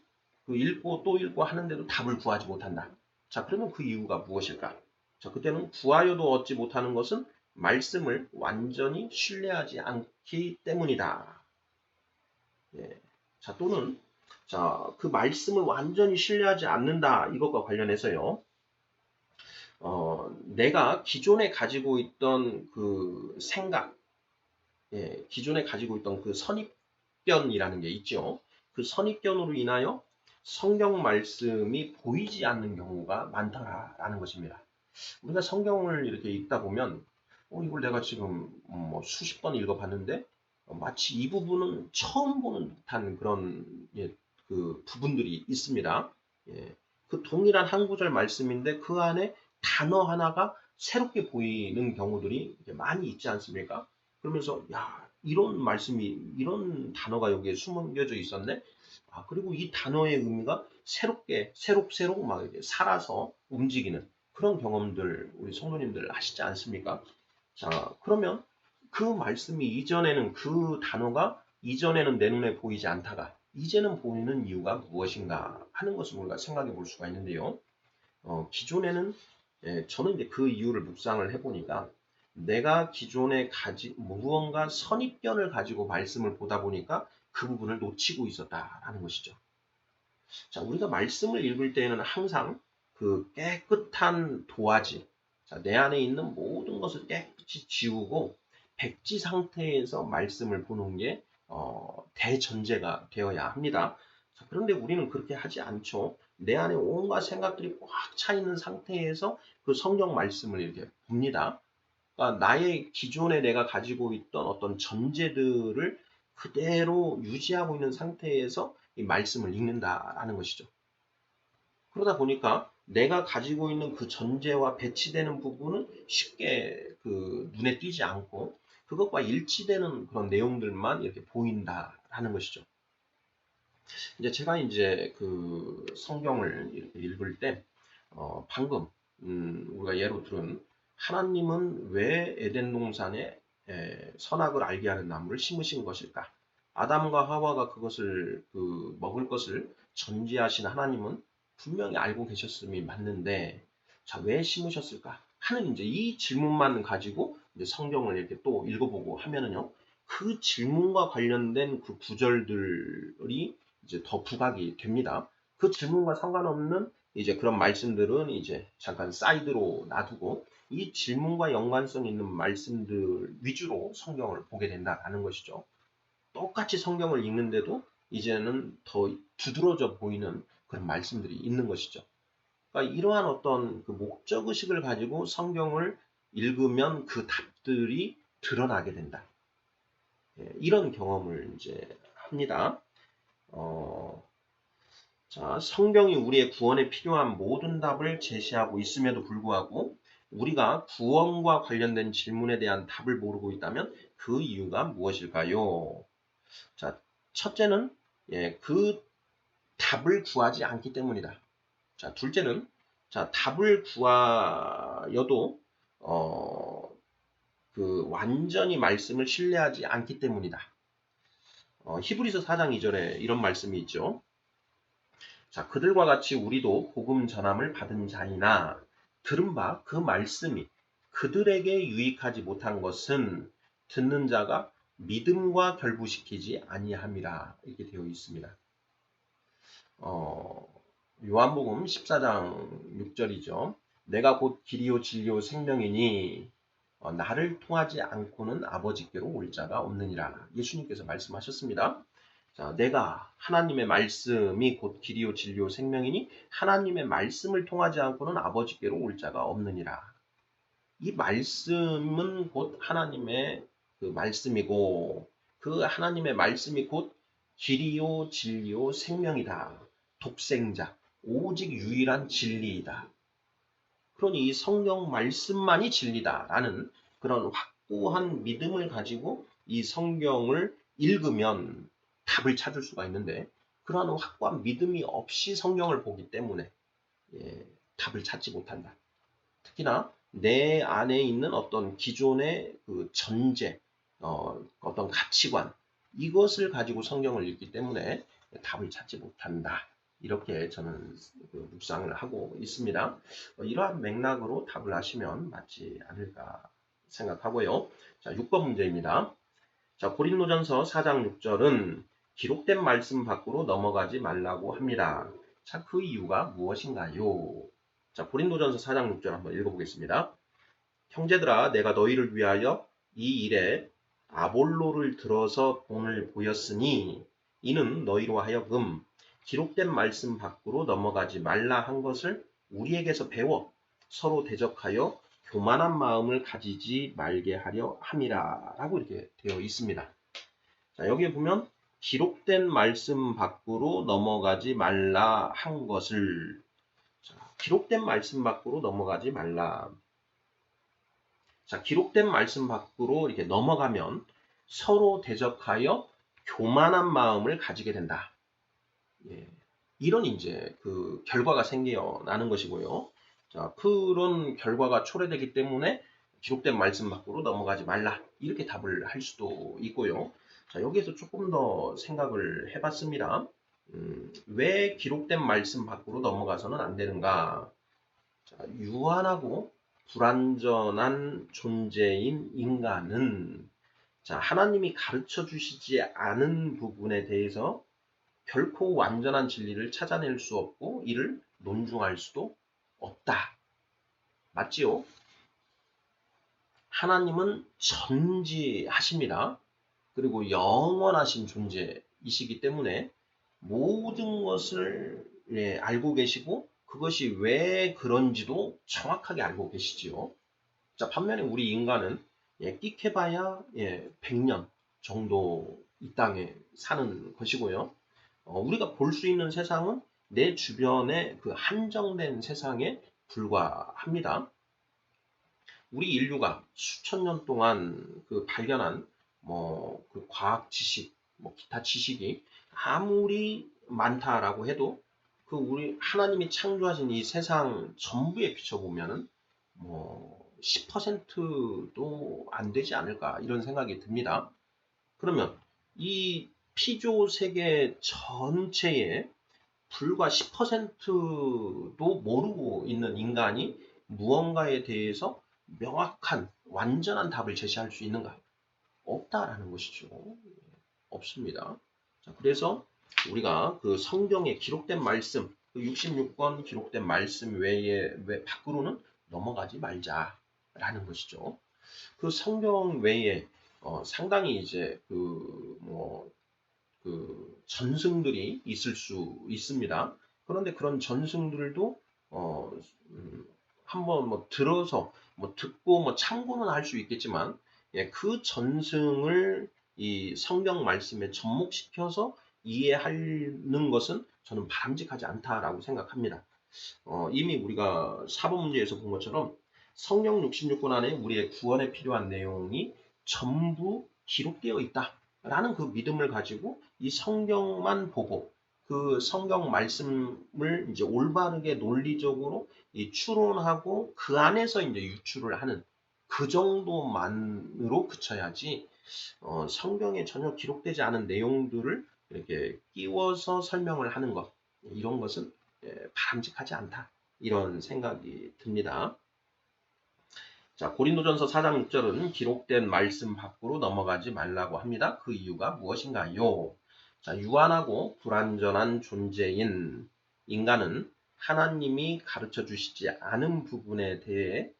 읽고 또 읽고 하는데도 답을 구하지 못한다. 자, 그러면 그 이유가 무엇일까? 자, 그때는 구하여도 얻지 못하는 것은 말씀을 완전히 신뢰하지 않기 때문이다. 자, 또는 그 말씀을 완전히 신뢰하지 않는다. 이것과 관련해서요. 내가 기존에 가지고 있던 그 생각, 기존에 가지고 있던 그 선입견이라는 게 있죠. 그 선입견으로 인하여 성경 말씀이 보이지 않는 경우가 많다라는 것입니다. 우리가 성경을 이렇게 읽다 보면 이걸 내가 지금 수십 번 읽어봤는데 마치 이 부분은 처음 보는 듯한 그런 그 부분들이 있습니다. 그 동일한 한 구절 말씀인데 그 안에 단어 하나가 새롭게 보이는 경우들이 많이 있지 않습니까? 그러면서 이런 말씀이 이런 단어가 여기에 숨겨져 있었네. 그리고 이 단어의 의미가 새록새록 막 이렇게 살아서 움직이는 그런 경험들 우리 성도님들 하시지 않습니까? 자, 그러면 그 말씀이 이전에는 그 단어가 이전에는 내 눈에 보이지 않다가 이제는 보이는 이유가 무엇인가 하는 것을 우리가 생각해 볼 수가 있는데요. 기존에는 저는 이제 그 이유를 묵상을 해보니까 내가 기존에 무언가 선입견을 가지고 말씀을 보다 보니까 그 부분을 놓치고 있었다라는 것이죠. 자, 우리가 말씀을 읽을 때에는 항상 그 깨끗한 도화지, 자, 내 안에 있는 모든 것을 깨끗이 지우고 백지 상태에서 말씀을 보는 게 대전제가 되어야 합니다. 자, 그런데 우리는 그렇게 하지 않죠. 내 안에 온갖 생각들이 꽉 차 있는 상태에서 그 성경 말씀을 이렇게 봅니다. 그러니까 나의 기존에 내가 가지고 있던 어떤 전제들을 그대로 유지하고 있는 상태에서 이 말씀을 읽는다라는 것이죠. 그러다 보니까 내가 가지고 있는 그 전제와 배치되는 부분은 쉽게 그 눈에 띄지 않고 그것과 일치되는 그런 내용들만 이렇게 보인다라는 것이죠. 이제 제가 이제 그 성경을 이렇게 읽을 때 방금 우리가 예로 들은 하나님은 왜 에덴 동산에 선악을 알게 하는 나무를 심으신 것일까? 아담과 하와가 그것을 먹을 것을 전제하신 하나님은 분명히 알고 계셨음이 맞는데 자, 왜 심으셨을까? 하는 이제 이 질문만 가지고 이제 성경을 이렇게 또 읽어보고 하면은요, 그 질문과 관련된 그 구절들이 이제 더 부각이 됩니다. 그 질문과 상관없는 이제 그런 말씀들은 이제 잠깐 사이드로 놔두고 이 질문과 연관성 있는 말씀들 위주로 성경을 보게 된다라는 것이죠. 똑같이 성경을 읽는데도 이제는 더 두드러져 보이는 그런 말씀들이 있는 것이죠. 그러니까 이러한 어떤 그 목적의식을 가지고 성경을 읽으면 그 답들이 드러나게 된다. 이런 경험을 이제 합니다. 자, 성경이 우리의 구원에 필요한 모든 답을 제시하고 있음에도 불구하고 우리가 구원과 관련된 질문에 대한 답을 모르고 있다면 그 이유가 무엇일까요? 자, 첫째는 그 답을 구하지 않기 때문이다. 자, 둘째는 자, 답을 구하여도 그 완전히 말씀을 신뢰하지 않기 때문이다. 히브리서 4장 2절에 이런 말씀이 있죠. 자, 그들과 같이 우리도 복음 전함을 받은 자이나 들은 바 그 말씀이 그들에게 유익하지 못한 것은 듣는 자가 믿음과 결부시키지 아니함이라 이렇게 되어 있습니다. 요한복음 14장 6절이죠. 내가 곧 길이요 진리요 생명이니 나를 통하지 않고는 아버지께로 올 자가 없느니라. 예수님께서 말씀하셨습니다. 자, 내가 하나님의 말씀이 곧 길이요 진리요 생명이니 하나님의 말씀을 통하지 않고는 아버지께로 올 자가 없느니라. 이 말씀은 곧 하나님의 그 말씀이고 그 하나님의 말씀이 곧 길이요 진리요 생명이다. 독생자, 오직 유일한 진리이다. 그러니 이 성경 말씀만이 진리다라는 그런 확고한 믿음을 가지고 이 성경을 읽으면 답을 찾을 수가 있는데 그러한 확고한 믿음이 없이 성경을 보기 때문에 답을 찾지 못한다. 특히나 내 안에 있는 어떤 기존의 그 전제, 어떤 가치관 이것을 가지고 성경을 읽기 때문에 답을 찾지 못한다. 이렇게 저는 묵상을 하고 있습니다. 이러한 맥락으로 답을 하시면 맞지 않을까 생각하고요. 자, 6번 문제입니다. 자, 고린도전서 4장 6절은 기록된 말씀 밖으로 넘어가지 말라고 합니다. 자, 그 이유가 무엇인가요? 자, 고린도전서 4장 6절 한번 읽어보겠습니다. 형제들아, 내가 너희를 위하여 이 일에 아볼로를 들어서 본을 보였으니 이는 너희로 하여금 기록된 말씀 밖으로 넘어가지 말라 한 것을 우리에게서 배워 서로 대적하여 교만한 마음을 가지지 말게 하려 함이라 라고 이렇게 되어 있습니다. 자, 여기에 보면 기록된 말씀 밖으로 넘어가지 말라 한 것을 자, 기록된 말씀 밖으로 넘어가지 말라. 자, 기록된 말씀 밖으로 이렇게 넘어가면 서로 대적하여 교만한 마음을 가지게 된다. 이런 이제 그 결과가 생겨나는 것이고요. 자, 그런 결과가 초래되기 때문에 기록된 말씀 밖으로 넘어가지 말라. 이렇게 답을 할 수도 있고요. 자, 여기에서 조금 더 생각을 해봤습니다. 왜 기록된 말씀 밖으로 넘어가서는 안 되는가? 자, 유한하고 불완전한 존재인 인간은 자, 하나님이 가르쳐 주시지 않은 부분에 대해서 결코 완전한 진리를 찾아낼 수 없고 이를 논중할 수도 없다. 맞지요? 하나님은 전지하십니다. 그리고 영원하신 존재이시기 때문에 모든 것을 알고 계시고 그것이 왜 그런지도 정확하게 알고 계시지요. 자, 반면에 우리 인간은 끽해봐야 100년 정도 이 땅에 사는 것이고요. 우리가 볼 수 있는 세상은 내 주변의 그 한정된 세상에 불과합니다. 우리 인류가 수천 년 동안 그 발견한 그 과학 지식, 기타 지식이 아무리 많다라고 해도 그 우리 하나님이 창조하신 이 세상 전부에 비춰보면은 10%도 안 되지 않을까 이런 생각이 듭니다. 그러면 이 피조 세계 전체에 불과 10%도 모르고 있는 인간이 무언가에 대해서 명확한 완전한 답을 제시할 수 있는가? 없다라는 것이죠. 없습니다. 자, 그래서 우리가 그 성경에 기록된 말씀, 그 66권 기록된 말씀 외에 밖으로는 넘어가지 말자라는 것이죠. 그 성경 외에 상당히 이제 그 전승들이 있을 수 있습니다. 그런데 그런 전승들도 한번 뭐 들어서 뭐 듣고 뭐 참고는 할 수 있겠지만, 예, 그 전승을 이 성경 말씀에 접목시켜서 이해하는 것은 저는 바람직하지 않다라고 생각합니다. 이미 우리가 4번 문제에서 본 것처럼 성경 66권 안에 우리의 구원에 필요한 내용이 전부 기록되어 있다라는 그 믿음을 가지고 이 성경만 보고 그 성경 말씀을 이제 올바르게 논리적으로 이 추론하고 그 안에서 이제 유추를 하는 그 정도만으로 그쳐야지, 성경에 전혀 기록되지 않은 내용들을 이렇게 끼워서 설명을 하는 것, 이런 것은 바람직하지 않다. 이런 생각이 듭니다. 자, 고린도전서 4장 6절은 기록된 말씀 밖으로 넘어가지 말라고 합니다. 그 이유가 무엇인가요? 자, 유한하고 불완전한 존재인 인간은 하나님이 가르쳐 주시지 않은 부분에 대해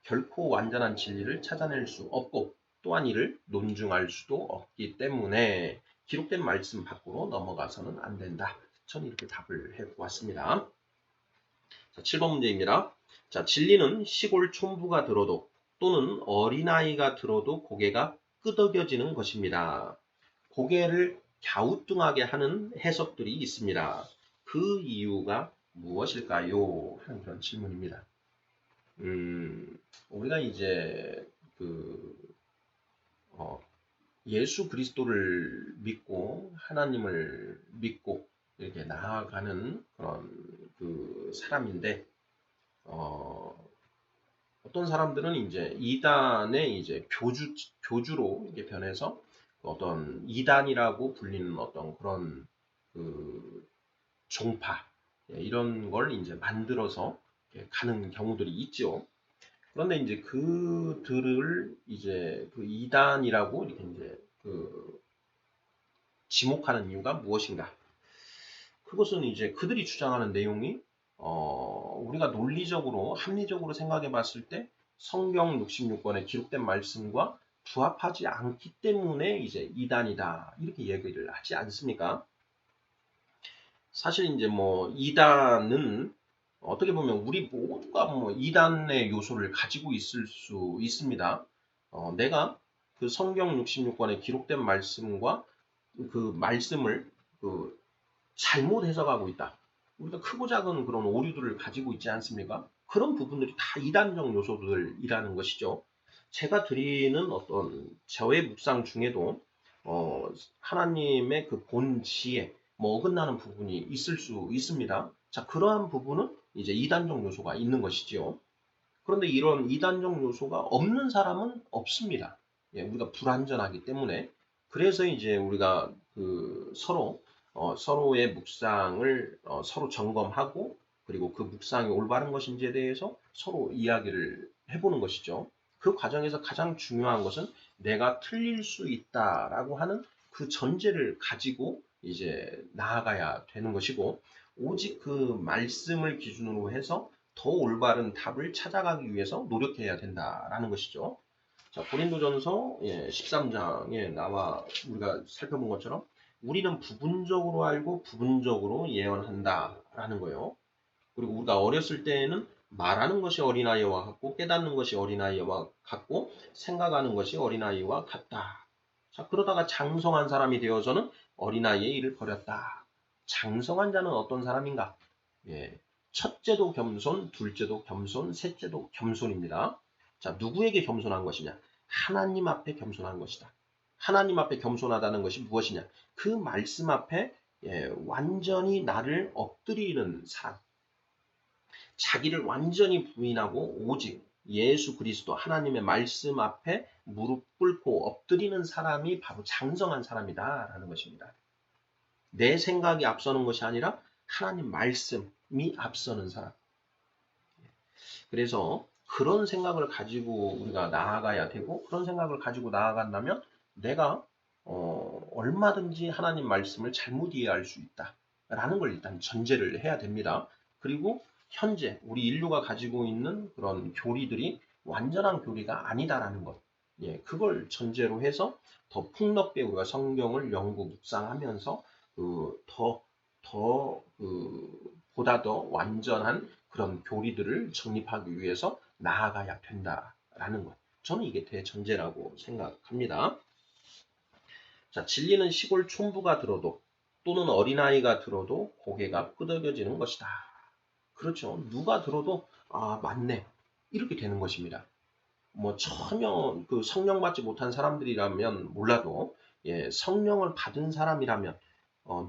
결코 완전한 진리를 찾아낼 수 없고, 또한 이를 논증할 수도 없기 때문에 기록된 말씀 밖으로 넘어가서는 안 된다. 저는 이렇게 답을 해보았습니다. 자, 7번 문제입니다. 자, 진리는 시골 촌부가 들어도 또는 어린아이가 들어도 고개가 끄덕여지는 것입니다. 고개를 갸우뚱하게 하는 해석들이 있습니다. 그 이유가 무엇일까요? 하는 그런 질문입니다. 우리가 이제 예수 그리스도를 믿고 하나님을 믿고 이렇게 나아가는 그런 그 사람인데, 어떤 사람들은 이제 이단의 이제 교주로 이렇게 변해서 어떤 이단이라고 불리는 어떤 그런 그 종파, 이런 걸 이제 만들어서 가는 경우들이 있죠. 그런데 이제 그들을 이제 그 이단이라고 이렇게 이제 지목하는 이유가 무엇인가? 그것은 이제 그들이 주장하는 내용이 우리가 논리적으로 합리적으로 생각해 봤을 때 성경 66권에 기록된 말씀과 부합하지 않기 때문에 이제 이단이다 이렇게 얘기를 하지 않습니까? 사실 이제 뭐 이단은 어떻게 보면 우리 모두가 뭐 이단의 요소를 가지고 있을 수 있습니다. 내가 그 성경 66권에 기록된 말씀과 그 말씀을 잘못 해석하고 있다. 우리가 크고 작은 그런 오류들을 가지고 있지 않습니까? 그런 부분들이 다 이단적 요소들이라는 것이죠. 제가 드리는 어떤 저의 묵상 중에도 하나님의 그 본지에 뭐 어긋나는 부분이 있을 수 있습니다. 자, 그러한 부분은 이제 이단적 요소가 있는 것이지요. 그런데 이런 이단적 요소가 없는 사람은 없습니다. 예, 우리가 불완전하기 때문에. 그래서 이제 우리가 서로의 묵상을 서로 점검하고, 그리고 그 묵상이 올바른 것인지에 대해서 서로 이야기를 해보는 것이죠. 그 과정에서 가장 중요한 것은 내가 틀릴 수 있다라고 하는 그 전제를 가지고 이제 나아가야 되는 것이고, 오직 그 말씀을 기준으로 해서 더 올바른 답을 찾아가기 위해서 노력해야 된다라는 것이죠. 자, 고린도전서 13장에 나와 우리가 살펴본 것처럼 우리는 부분적으로 알고 부분적으로 예언한다라는 거예요. 그리고 우리가 어렸을 때에는 말하는 것이 어린아이와 같고 깨닫는 것이 어린아이와 같고 생각하는 것이 어린아이와 같다. 자, 그러다가 장성한 사람이 되어서는 어린아이의 일을 버렸다. 장성한 자는 어떤 사람인가? 예, 첫째도 겸손, 둘째도 겸손, 셋째도 겸손입니다. 자, 누구에게 겸손한 것이냐? 하나님 앞에 겸손한 것이다. 하나님 앞에 겸손하다는 것이 무엇이냐? 그 말씀 앞에 완전히 나를 엎드리는 사람. 자기를 완전히 부인하고 오직 예수 그리스도 하나님의 말씀 앞에 무릎 꿇고 엎드리는 사람이 바로 장성한 사람이다라는 것입니다. 내 생각이 앞서는 것이 아니라 하나님 말씀이 앞서는 사람. 그래서 그런 생각을 가지고 우리가 나아가야 되고, 그런 생각을 가지고 나아간다면 내가 얼마든지 하나님 말씀을 잘못 이해할 수 있다라는 걸 일단 전제를 해야 됩니다. 그리고 현재 우리 인류가 가지고 있는 그런 교리들이 완전한 교리가 아니다라는 것, 예, 그걸 전제로 해서 더 폭넓게 우리가 성경을 연구 묵상하면서 보다 더 완전한 그런 교리들을 정립하기 위해서 나아가야 된다라는 것. 저는 이게 대전제라고 생각합니다. 자, 진리는 시골 촌부가 들어도 또는 어린아이가 들어도 고개가 끄덕여지는 것이다. 그렇죠. 누가 들어도 아, 맞네. 이렇게 되는 것입니다. 뭐 전혀 그 성령 받지 못한 사람들이라면 몰라도, 예, 성령을 받은 사람이라면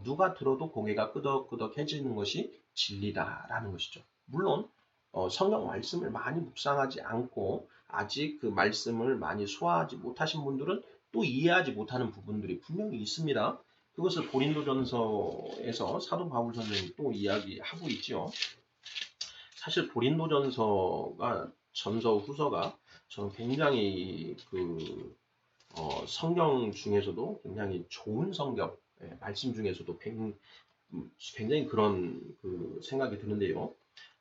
누가 들어도 고개가 끄덕끄덕해지는 것이 진리다라는 것이죠. 물론 성경 말씀을 많이 묵상하지 않고 아직 그 말씀을 많이 소화하지 못하신 분들은 또 이해하지 못하는 부분들이 분명히 있습니다. 그것을 고린도전서에서 사도 바울 선생님이 또 이야기하고 있죠. 사실 고린도전서가 전서 후서가 저는 굉장히 성경 중에서도 굉장히 좋은 성경, 예, 말씀 중에서도 굉장히 그런 생각이 드는데요.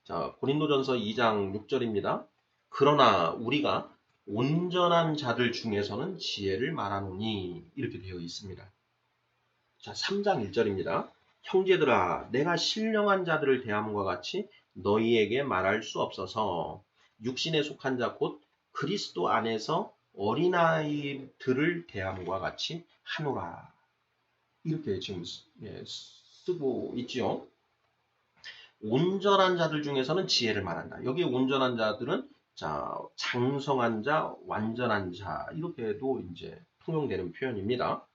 자, 고린도전서 2장 6절입니다. 그러나 우리가 온전한 자들 중에서는 지혜를 말하노니 이렇게 되어 있습니다. 자, 3장 1절입니다. 형제들아, 내가 신령한 자들을 대함과 같이 너희에게 말할 수 없어서 육신에 속한 자 곧 그리스도 안에서 어린아이들을 대함과 같이 하노라. 이렇게 지금 쓰고 있죠. 온전한 자들 중에서는 지혜를 말한다. 여기 온전한 자들은 자, 장성한 자, 완전한 자 이렇게도 이제 통용되는 표현입니다.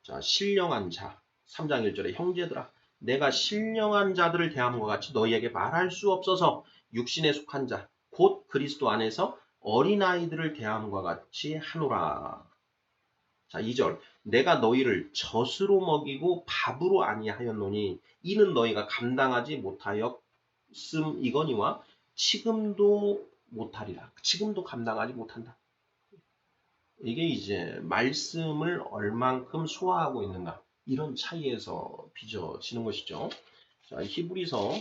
자, 신령한 자, 3장 1절에 형제들아, 내가 신령한 자들을 대함과 같이 너희에게 말할 수 없어서 육신에 속한 자, 곧 그리스도 안에서 어린아이들을 대함과 같이 하노라. 자, 2절. 내가 너희를 젖으로 먹이고 밥으로 아니하였노니 이는 너희가 감당하지 못하였음 이거니와 지금도 못하리라. 지금도 감당하지 못한다. 이게 이제 말씀을 얼만큼 소화하고 있는가 이런 차이에서 빚어지는 것이죠. 자, 히브리서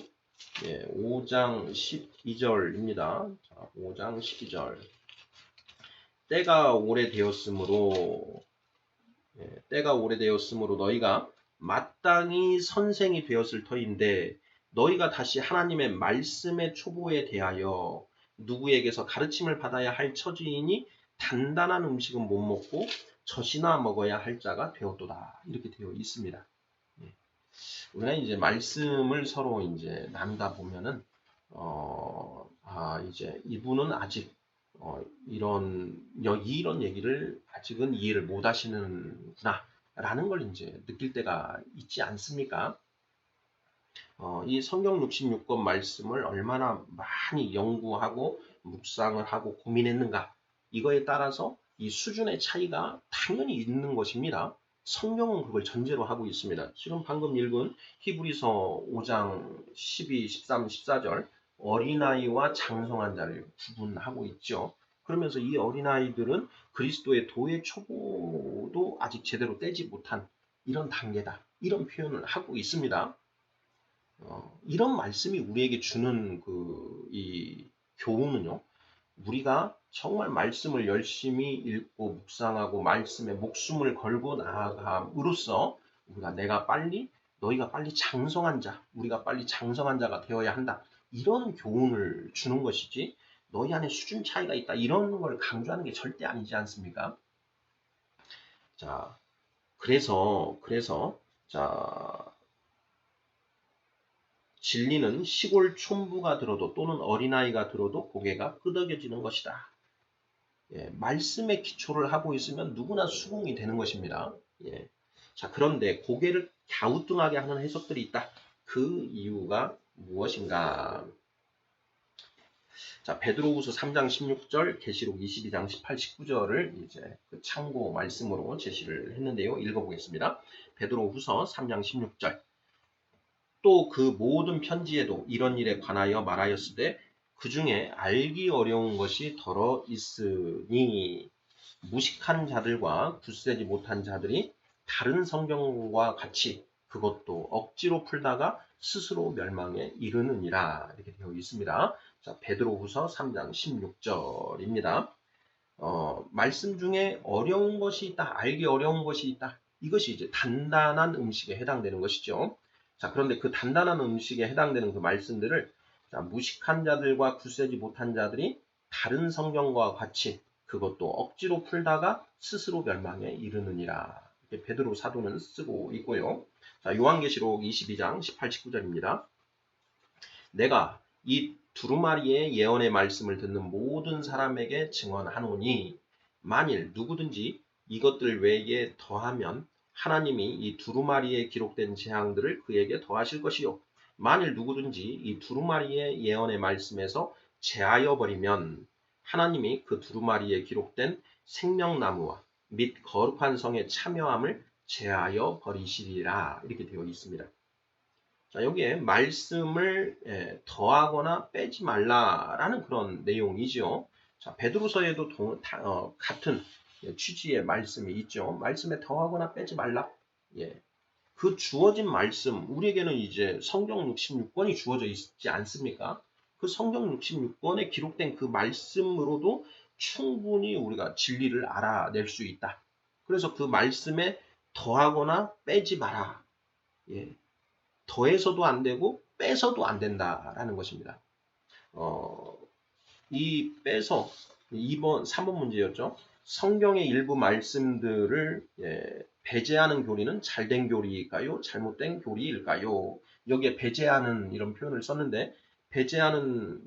5장 12절입니다. 자, 5장 12절. 때가 오래되었으므로 너희가 마땅히 선생이 되었을 터인데 너희가 다시 하나님의 말씀의 초보에 대하여 누구에게서 가르침을 받아야 할 처지이니 단단한 음식은 못 먹고 젖이나 먹어야 할 자가 되었도다. 이렇게 되어 있습니다. 우리가 이제 말씀을 서로 이제 나누다 보면은 이제 이분은 아직 이런 얘기를 아직은 이해를 못 하시는구나 라는 걸 이제 느낄 때가 있지 않습니까? 이 성경 66권 말씀을 얼마나 많이 연구하고 묵상을 하고 고민했는가 이거에 따라서 이 수준의 차이가 당연히 있는 것입니다. 성경은 그걸 전제로 하고 있습니다. 지금 방금 읽은 히브리서 5장 12, 13, 14절 어린아이와 장성한 자를 구분하고 있죠. 그러면서 이 어린아이들은 그리스도의 도의 초보도 아직 제대로 떼지 못한 이런 단계다. 이런 표현을 하고 있습니다. 이런 말씀이 우리에게 주는 이 교훈은요. 우리가 정말 말씀을 열심히 읽고 묵상하고 말씀에 목숨을 걸고 나아감으로써 너희가 빨리 장성한 자, 우리가 빨리 장성한 자가 되어야 한다. 이런 교훈을 주는 것이지 너희 안에 수준 차이가 있다. 이런 걸 강조하는 게 절대 아니지 않습니까? 자, 그래서 자, 진리는 시골 촌부가 들어도 또는 어린아이가 들어도 고개가 끄덕여지는 것이다. 예, 말씀에 기초를 하고 있으면 누구나 수긍이 되는 것입니다. 예. 자, 그런데 고개를 갸우뚱하게 하는 해석들이 있다. 그 이유가 무엇인가? 자, 베드로후서 3장 16절, 계시록 22장 18, 19절을 이제 그 참고 말씀으로 제시를 했는데요. 읽어보겠습니다. 베드로후서 3장 16절. 또 그 모든 편지에도 이런 일에 관하여 말하였으되 그 중에 알기 어려운 것이 더러 있으니 무식한 자들과 굳세지 못한 자들이 다른 성경과 같이 그것도 억지로 풀다가 스스로 멸망에 이르느니라 이렇게 되어 있습니다. 자, 베드로후서 3장 16절입니다. 말씀 중에 어려운 것이 있다, 알기 어려운 것이 있다. 이것이 이제 단단한 음식에 해당되는 것이죠. 자, 그런데 그 단단한 음식에 해당되는 그 말씀들을 자, 무식한 자들과 굳세지 못한 자들이 다른 성경과 같이 그것도 억지로 풀다가 스스로 멸망에 이르느니라. 이렇게 베드로 사도는 쓰고 있고요. 자, 요한계시록 22장 18, 19절입니다. 내가 이 두루마리의 예언의 말씀을 듣는 모든 사람에게 증언하노니 만일 누구든지 이것들 외에 더하면 하나님이 이 두루마리에 기록된 재앙들을 그에게 더하실 것이요. 만일 누구든지 이 두루마리의 예언의 말씀에서 제하여 버리면 하나님이 그 두루마리에 기록된 생명나무와 및 거룩한 성의 참여함을 제하여 버리시리라 이렇게 되어 있습니다. 자, 여기에 말씀을 더하거나 빼지 말라라는 그런 내용이죠. 자, 베드로서에도 같은 취지의 말씀이 있죠. 말씀에 더하거나 빼지 말라. 예. 그 주어진 말씀, 우리에게는 이제 성경 66권이 주어져 있지 않습니까? 그 성경 66권에 기록된 그 말씀으로도 충분히 우리가 진리를 알아낼 수 있다. 그래서 그 말씀에 더하거나 빼지 마라. 예. 더해서도 안 되고 빼서도 안 된다라는 것입니다. 이 빼서 3번 문제였죠. 성경의 일부 말씀들을 배제하는 교리는 잘된 교리일까요? 잘못된 교리일까요? 여기에 배제하는 이런 표현을 썼는데 배제하는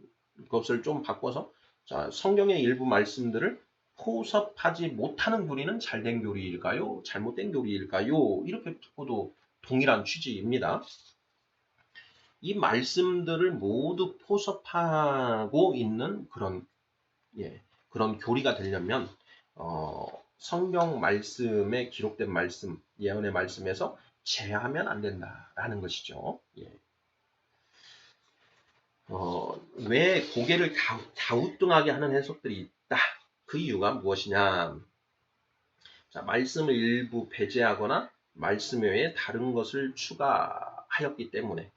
것을 좀 바꿔서 자, 성경의 일부 말씀들을 포섭하지 못하는 교리는 잘된 교리일까요? 잘못된 교리일까요? 이렇게 바꿔도 동일한 취지입니다. 이 말씀들을 모두 포섭하고 있는 그런 교리가 되려면 성경 말씀에 기록된 말씀, 예언의 말씀에서 제하면 안 된다라는 것이죠. 예. 왜 고개를 갸우뚱하게 하는 해석들이 있다. 그 이유가 무엇이냐? 자, 말씀을 일부 배제하거나 말씀 외에 다른 것을 추가하였기 때문에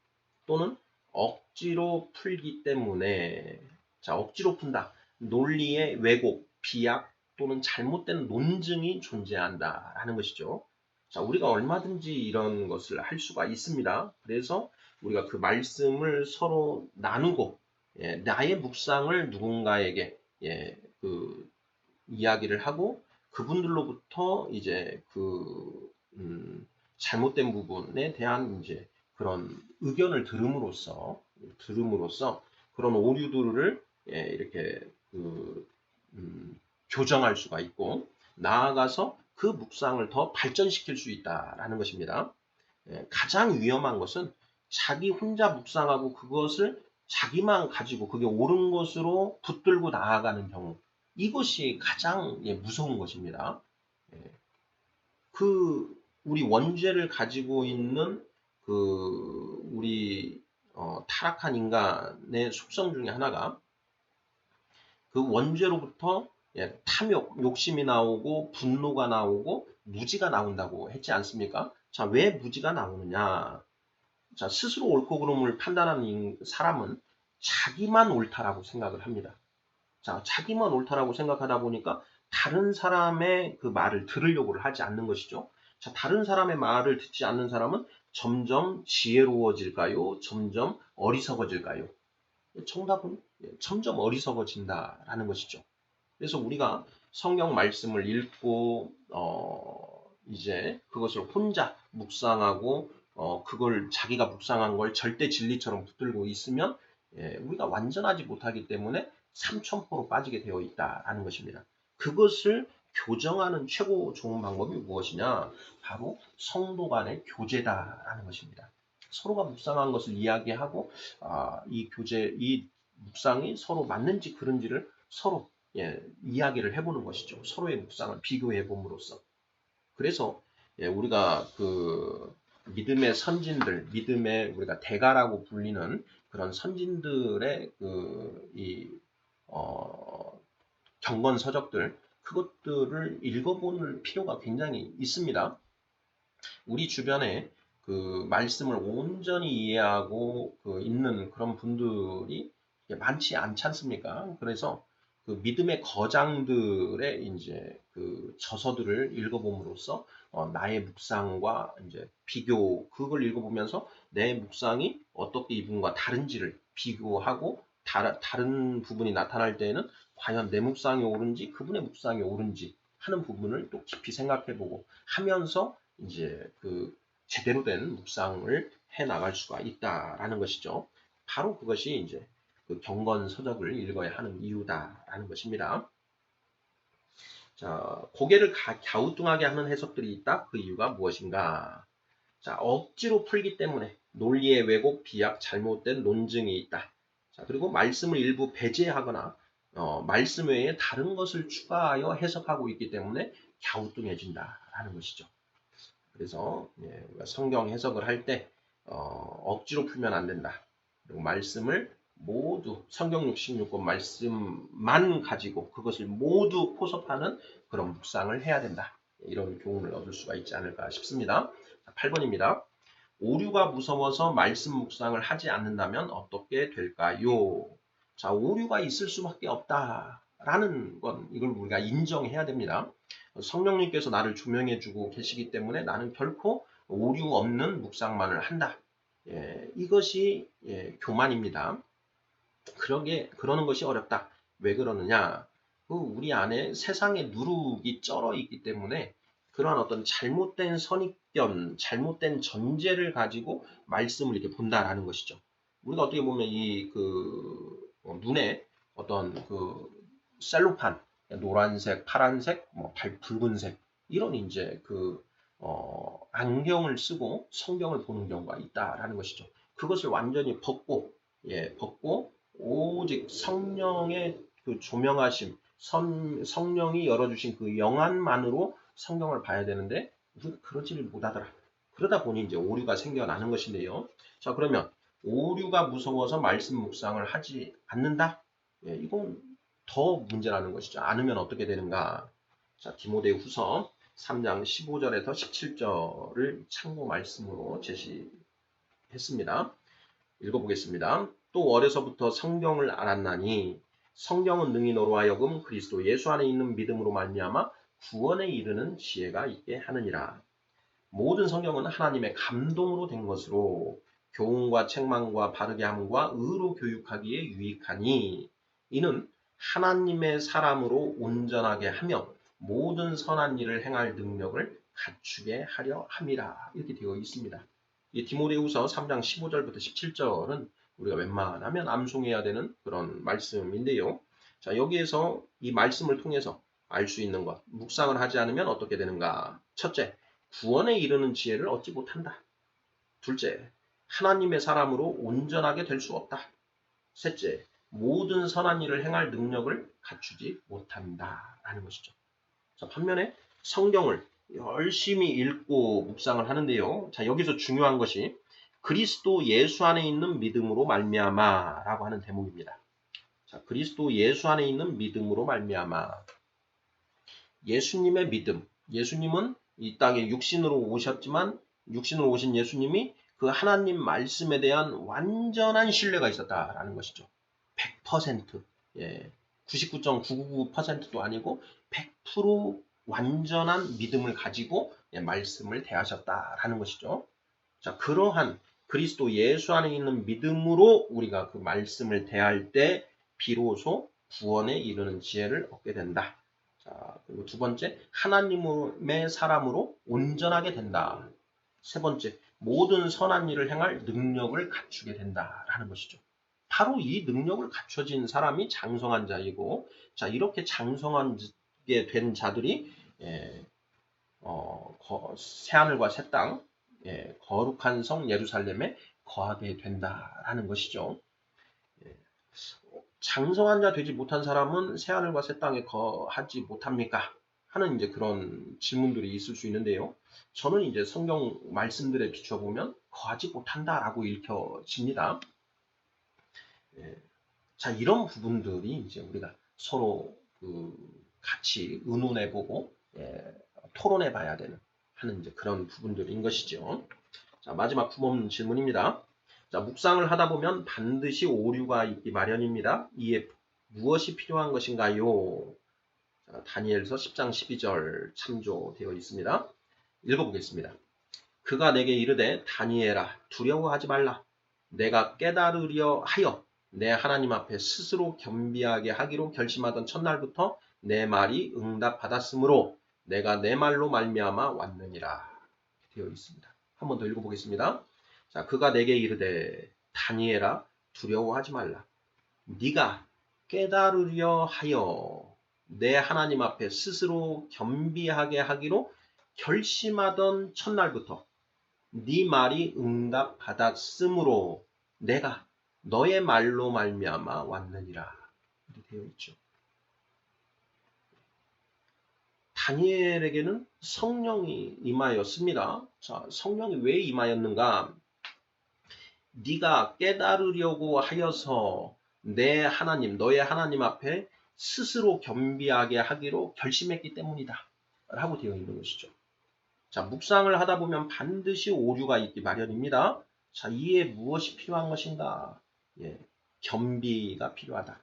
또는 억지로 풀기 때문에 자, 억지로 푼다. 논리의 왜곡, 비약 또는 잘못된 논증이 존재한다라는 것이죠. 자, 우리가 얼마든지 이런 것을 할 수가 있습니다. 그래서 우리가 그 말씀을 서로 나누고 나의 묵상을 누군가에게 이야기를 하고 그분들로부터 이제 잘못된 부분에 대한 이제 그런 의견을 들음으로써 그런 오류들을 이렇게 교정할 수가 있고 나아가서 그 묵상을 더 발전시킬 수 있다라는 것입니다. 가장 위험한 것은 자기 혼자 묵상하고 그것을 자기만 가지고 그게 옳은 것으로 붙들고 나아가는 경우 이것이 가장 무서운 것입니다. 우리 원죄를 가지고 있는 우리 타락한 인간의 속성 중에 하나가 그 원죄로부터 탐욕, 욕심이 나오고 분노가 나오고 무지가 나온다고 했지 않습니까? 자, 왜 무지가 나오느냐? 자, 스스로 옳고 그름을 판단하는 사람은 자기만 옳다라고 생각을 합니다. 자, 자기만 옳다라고 생각하다 보니까 다른 사람의 그 말을 들으려고 하지 않는 것이죠. 자, 다른 사람의 말을 듣지 않는 사람은 점점 지혜로워질까요? 점점 어리석어질까요? 정답은 점점 어리석어진다라는 것이죠. 그래서 우리가 성경 말씀을 읽고 이제 그것을 혼자 묵상하고 그걸 자기가 묵상한 걸 절대 진리처럼 붙들고 있으면 우리가 완전하지 못하기 때문에 삼천포로 빠지게 되어 있다라는 것입니다. 그것을 교정하는 최고 좋은 방법이 무엇이냐? 바로 성도 간의 교제다라는 것입니다. 서로가 묵상한 것을 이야기하고 이 묵상이 서로 맞는지 그른지를 서로 이야기를 해보는 것이죠. 서로의 묵상을 비교해 봄으로써. 그래서 우리가 믿음의 선진들, 믿음의 우리가 대가라고 불리는 그런 선진들의 경건 서적들, 그것들을 읽어볼 필요가 굉장히 있습니다. 우리 주변에 그 말씀을 온전히 이해하고 있는 그런 분들이 많지 않지 않습니까? 그래서 그 믿음의 거장들의 이제 그 저서들을 읽어봄으로써 나의 묵상과 이제 비교, 그걸 읽어보면서 내 묵상이 어떻게 이분과 다른지를 비교하고 다른 부분이 나타날 때에는 과연 내 묵상이 옳은지 그분의 묵상이 옳은지 하는 부분을 또 깊이 생각해보고 하면서 이제 그 제대로 된 묵상을 해 나갈 수가 있다라는 것이죠. 바로 그것이 이제 그 경건 서적을 읽어야 하는 이유다라는 것입니다. 자, 고개를 갸우뚱하게 하는 해석들이 있다. 그 이유가 무엇인가? 자, 억지로 풀기 때문에 논리의 왜곡, 비약, 잘못된 논증이 있다. 자, 그리고 말씀을 일부 배제하거나 말씀 외에 다른 것을 추가하여 해석하고 있기 때문에 갸우뚱해진다라는 것이죠. 그래서 성경 해석을 할 때 억지로 풀면 안 된다. 그리고 말씀을 모두 성경 66권 말씀만 가지고 그것을 모두 포섭하는 그런 묵상을 해야 된다. 이런 교훈을 얻을 수가 있지 않을까 싶습니다. 8번입니다. 오류가 무서워서 말씀 묵상을 하지 않는다면 어떻게 될까요? 자, 오류가 있을 수밖에 없다라는 건 이걸 우리가 인정해야 됩니다. 성령님께서 나를 조명해주고 계시기 때문에 나는 결코 오류 없는 묵상만을 한다. 이것이 교만입니다. 그러는 것이 어렵다. 왜 그러느냐? 우리 안에 세상의 누룩이 쩔어 있기 때문에 그러한 어떤 잘못된 선입견, 잘못된 전제를 가지고 말씀을 이렇게 본다라는 것이죠. 우리가 어떻게 보면 눈에 어떤 셀로판, 노란색, 파란색, 붉은색 이런 이제 안경을 쓰고 성경을 보는 경우가 있다라는 것이죠. 그것을 완전히 벗고 오직 성령의 그 조명하심, 성령이 열어주신 그 영안만으로 성경을 봐야 되는데 우리가 그러지를 못하더라. 그러다 보니 이제 오류가 생겨나는 것인데요. 자, 그러면 오류가 무서워서 말씀 묵상을 하지 않는다? 이건 더 문제라는 것이죠. 않으면 어떻게 되는가? 자, 디모데후서 3장 15절에서 17절을 참고 말씀으로 제시했습니다. 읽어보겠습니다. 또 어려서부터 성경을 알았나니 성경은 능히 너로 하여금 그리스도 예수 안에 있는 믿음으로 말미암아 구원에 이르는 지혜가 있게 하느니라. 모든 성경은 하나님의 감동으로 된 것으로 교훈과 책망과 바르게 함과 의로 교육하기에 유익하니 이는 하나님의 사람으로 온전하게 하며 모든 선한 일을 행할 능력을 갖추게 하려 함이라. 이렇게 되어 있습니다. 이 디모데후서 3장 15절부터 17절은 우리가 웬만하면 암송해야 되는 그런 말씀인데요. 자, 여기에서 이 말씀을 통해서 알 수 있는 것, 묵상을 하지 않으면 어떻게 되는가? 첫째, 구원에 이르는 지혜를 얻지 못한다. 둘째, 하나님의 사람으로 온전하게 될 수 없다. 셋째, 모든 선한 일을 행할 능력을 갖추지 못한다라는 것이죠. 자, 반면에 성경을 열심히 읽고 묵상을 하는데요. 자, 여기서 중요한 것이 그리스도 예수 안에 있는 믿음으로 말미암아라고 하는 대목입니다. 자, 그리스도 예수 안에 있는 믿음으로 말미암아. 예수님의 믿음. 예수님은 이 땅에 육신으로 오신 예수님이 그 하나님 말씀에 대한 완전한 신뢰가 있었다라는 것이죠. 100%. 99.999%도 아니고 100% 완전한 믿음을 가지고 말씀을 대하셨다라는 것이죠. 자, 그러한 그리스도 예수 안에 있는 믿음으로 우리가 그 말씀을 대할 때 비로소 구원에 이르는 지혜를 얻게 된다. 자, 그리고 두 번째, 하나님의 사람으로 온전하게 된다. 세 번째, 모든 선한 일을 행할 능력을 갖추게 된다라는 것이죠. 바로 이 능력을 갖춰진 사람이 장성한 자이고, 자, 이렇게 장성하게 된 자들이 새하늘과 새 땅, 거룩한 성 예루살렘에 거하게 된다라는 것이죠. 장성한 자 되지 못한 사람은 새하늘과 새 땅에 거하지 못합니까? 하는 이제 그런 질문들이 있을 수 있는데요. 저는 이제 성경 말씀들에 비춰보면 거하지 못한다라고 읽혀집니다. 예. 자, 이런 부분들이 이제 우리가 서로 같이 의논해보고 토론해봐야 되는 하는 이제 그런 부분들인 것이죠. 자, 마지막 9번 질문입니다. 자, 묵상을 하다 보면 반드시 오류가 있기 마련입니다. 이에 무엇이 필요한 것인가요? 자, 다니엘서 10장 12절 참조되어 있습니다. 읽어보겠습니다. 그가 내게 이르되 다니엘아 두려워하지 말라. 내가 깨달으려 하여 내 하나님 앞에 스스로 겸비하게 하기로 결심하던 첫날부터 내 말이 응답받았으므로 내가 내 말로 말미암아 왔느니라 되어 있습니다. 한 번 더 읽어보겠습니다. 자, 그가 내게 이르되 다니엘아 두려워하지 말라. 네가 깨달으려 하여 내 하나님 앞에 스스로 겸비하게 하기로 결심하던 첫날부터 네 말이 응답받았으므로 내가 너의 말로 말미암아 왔느니라 이렇게 되어 있죠. 다니엘에게는 성령이 임하였습니다. 자, 성령이 왜 임하였는가? 네가 깨달으려고 하여서 내 하나님, 너의 하나님 앞에 스스로 겸비하게 하기로 결심했기 때문이다 라고 되어 있는 것이죠. 자, 묵상을 하다 보면 반드시 오류가 있기 마련입니다. 자, 이에 무엇이 필요한 것인가? 예, 겸비가 필요하다.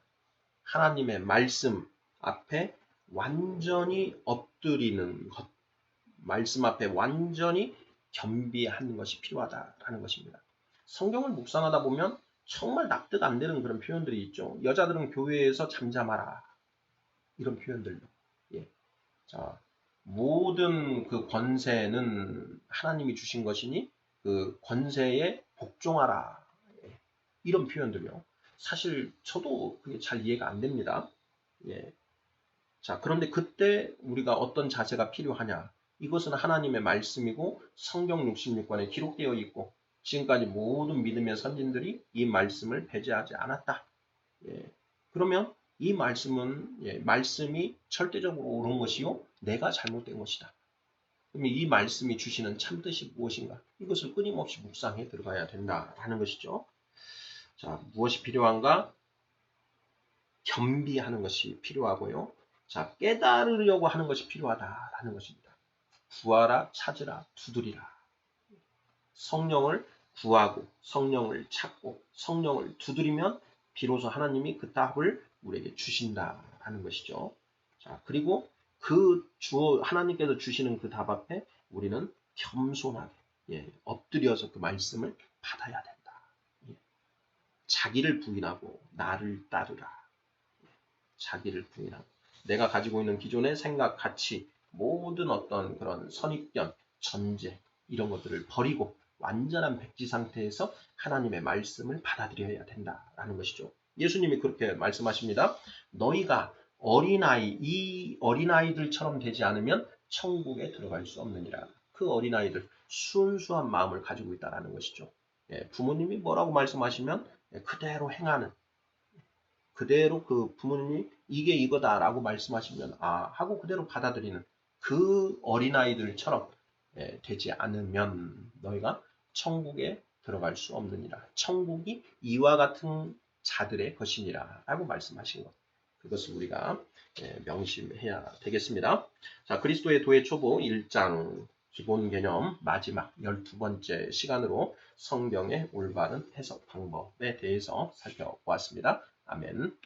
하나님의 말씀 앞에 완전히 엎드리는 것, 말씀 앞에 완전히 겸비하는 것이 필요하다라는 것입니다. 성경을 묵상하다 보면 정말 납득 안 되는 그런 표현들이 있죠. 여자들은 교회에서 잠잠하라. 이런 표현들도. 예. 자, 모든 그 권세는 하나님이 주신 것이니 그 권세에 복종하라. 예. 이런 표현들요. 사실 저도 그게 잘 이해가 안 됩니다. 예. 자, 그런데 그때 우리가 어떤 자세가 필요하냐? 이것은 하나님의 말씀이고 성경 66권에 기록되어 있고 지금까지 모든 믿음의 선진들이 이 말씀을 배제하지 않았다. 예. 그러면 이 말씀은 말씀이 절대적으로 옳은 것이요 내가 잘못된 것이다. 그러면 이 말씀이 주시는 참뜻이 무엇인가? 이것을 끊임없이 묵상해 들어가야 된다라는 것이죠. 자, 무엇이 필요한가? 겸비하는 것이 필요하고요. 자, 깨달으려고 하는 것이 필요하다라는 것입니다. 구하라, 찾으라, 두드리라. 성령을 구하고 성령을 찾고 성령을 두드리면 비로소 하나님이 그 답을 우리에게 주신다라는 것이죠. 자, 그리고 하나님께서 주시는 그 답 앞에 우리는 겸손하게 엎드려서 그 말씀을 받아야 된다. 자기를 부인하고 나를 따르라. 자기를 부인하고 내가 가지고 있는 기존의 생각, 가치, 모든 어떤 그런 선입견, 전제 이런 것들을 버리고 완전한 백지 상태에서 하나님의 말씀을 받아들여야 된다라는 것이죠. 예수님이 그렇게 말씀하십니다. 너희가 이 어린아이들처럼 되지 않으면 천국에 들어갈 수 없느니라. 그 어린아이들 순수한 마음을 가지고 있다는 것이죠. 부모님이 뭐라고 말씀하시면 그대로 행하는 그대로 그 부모님이 이게 이거다라고 말씀하시면 하고 그대로 받아들이는 그 어린아이들처럼 되지 않으면 너희가 천국에 들어갈 수 없느니라. 천국이 이와 같은 자들의 것이니라 라고 말씀하신 것. 그것을 우리가 명심해야 되겠습니다. 자, 그리스도의 도의 초보 1장 기본 개념 마지막 12번째 시간으로 성경의 올바른 해석 방법에 대해서 살펴보았습니다. 아멘.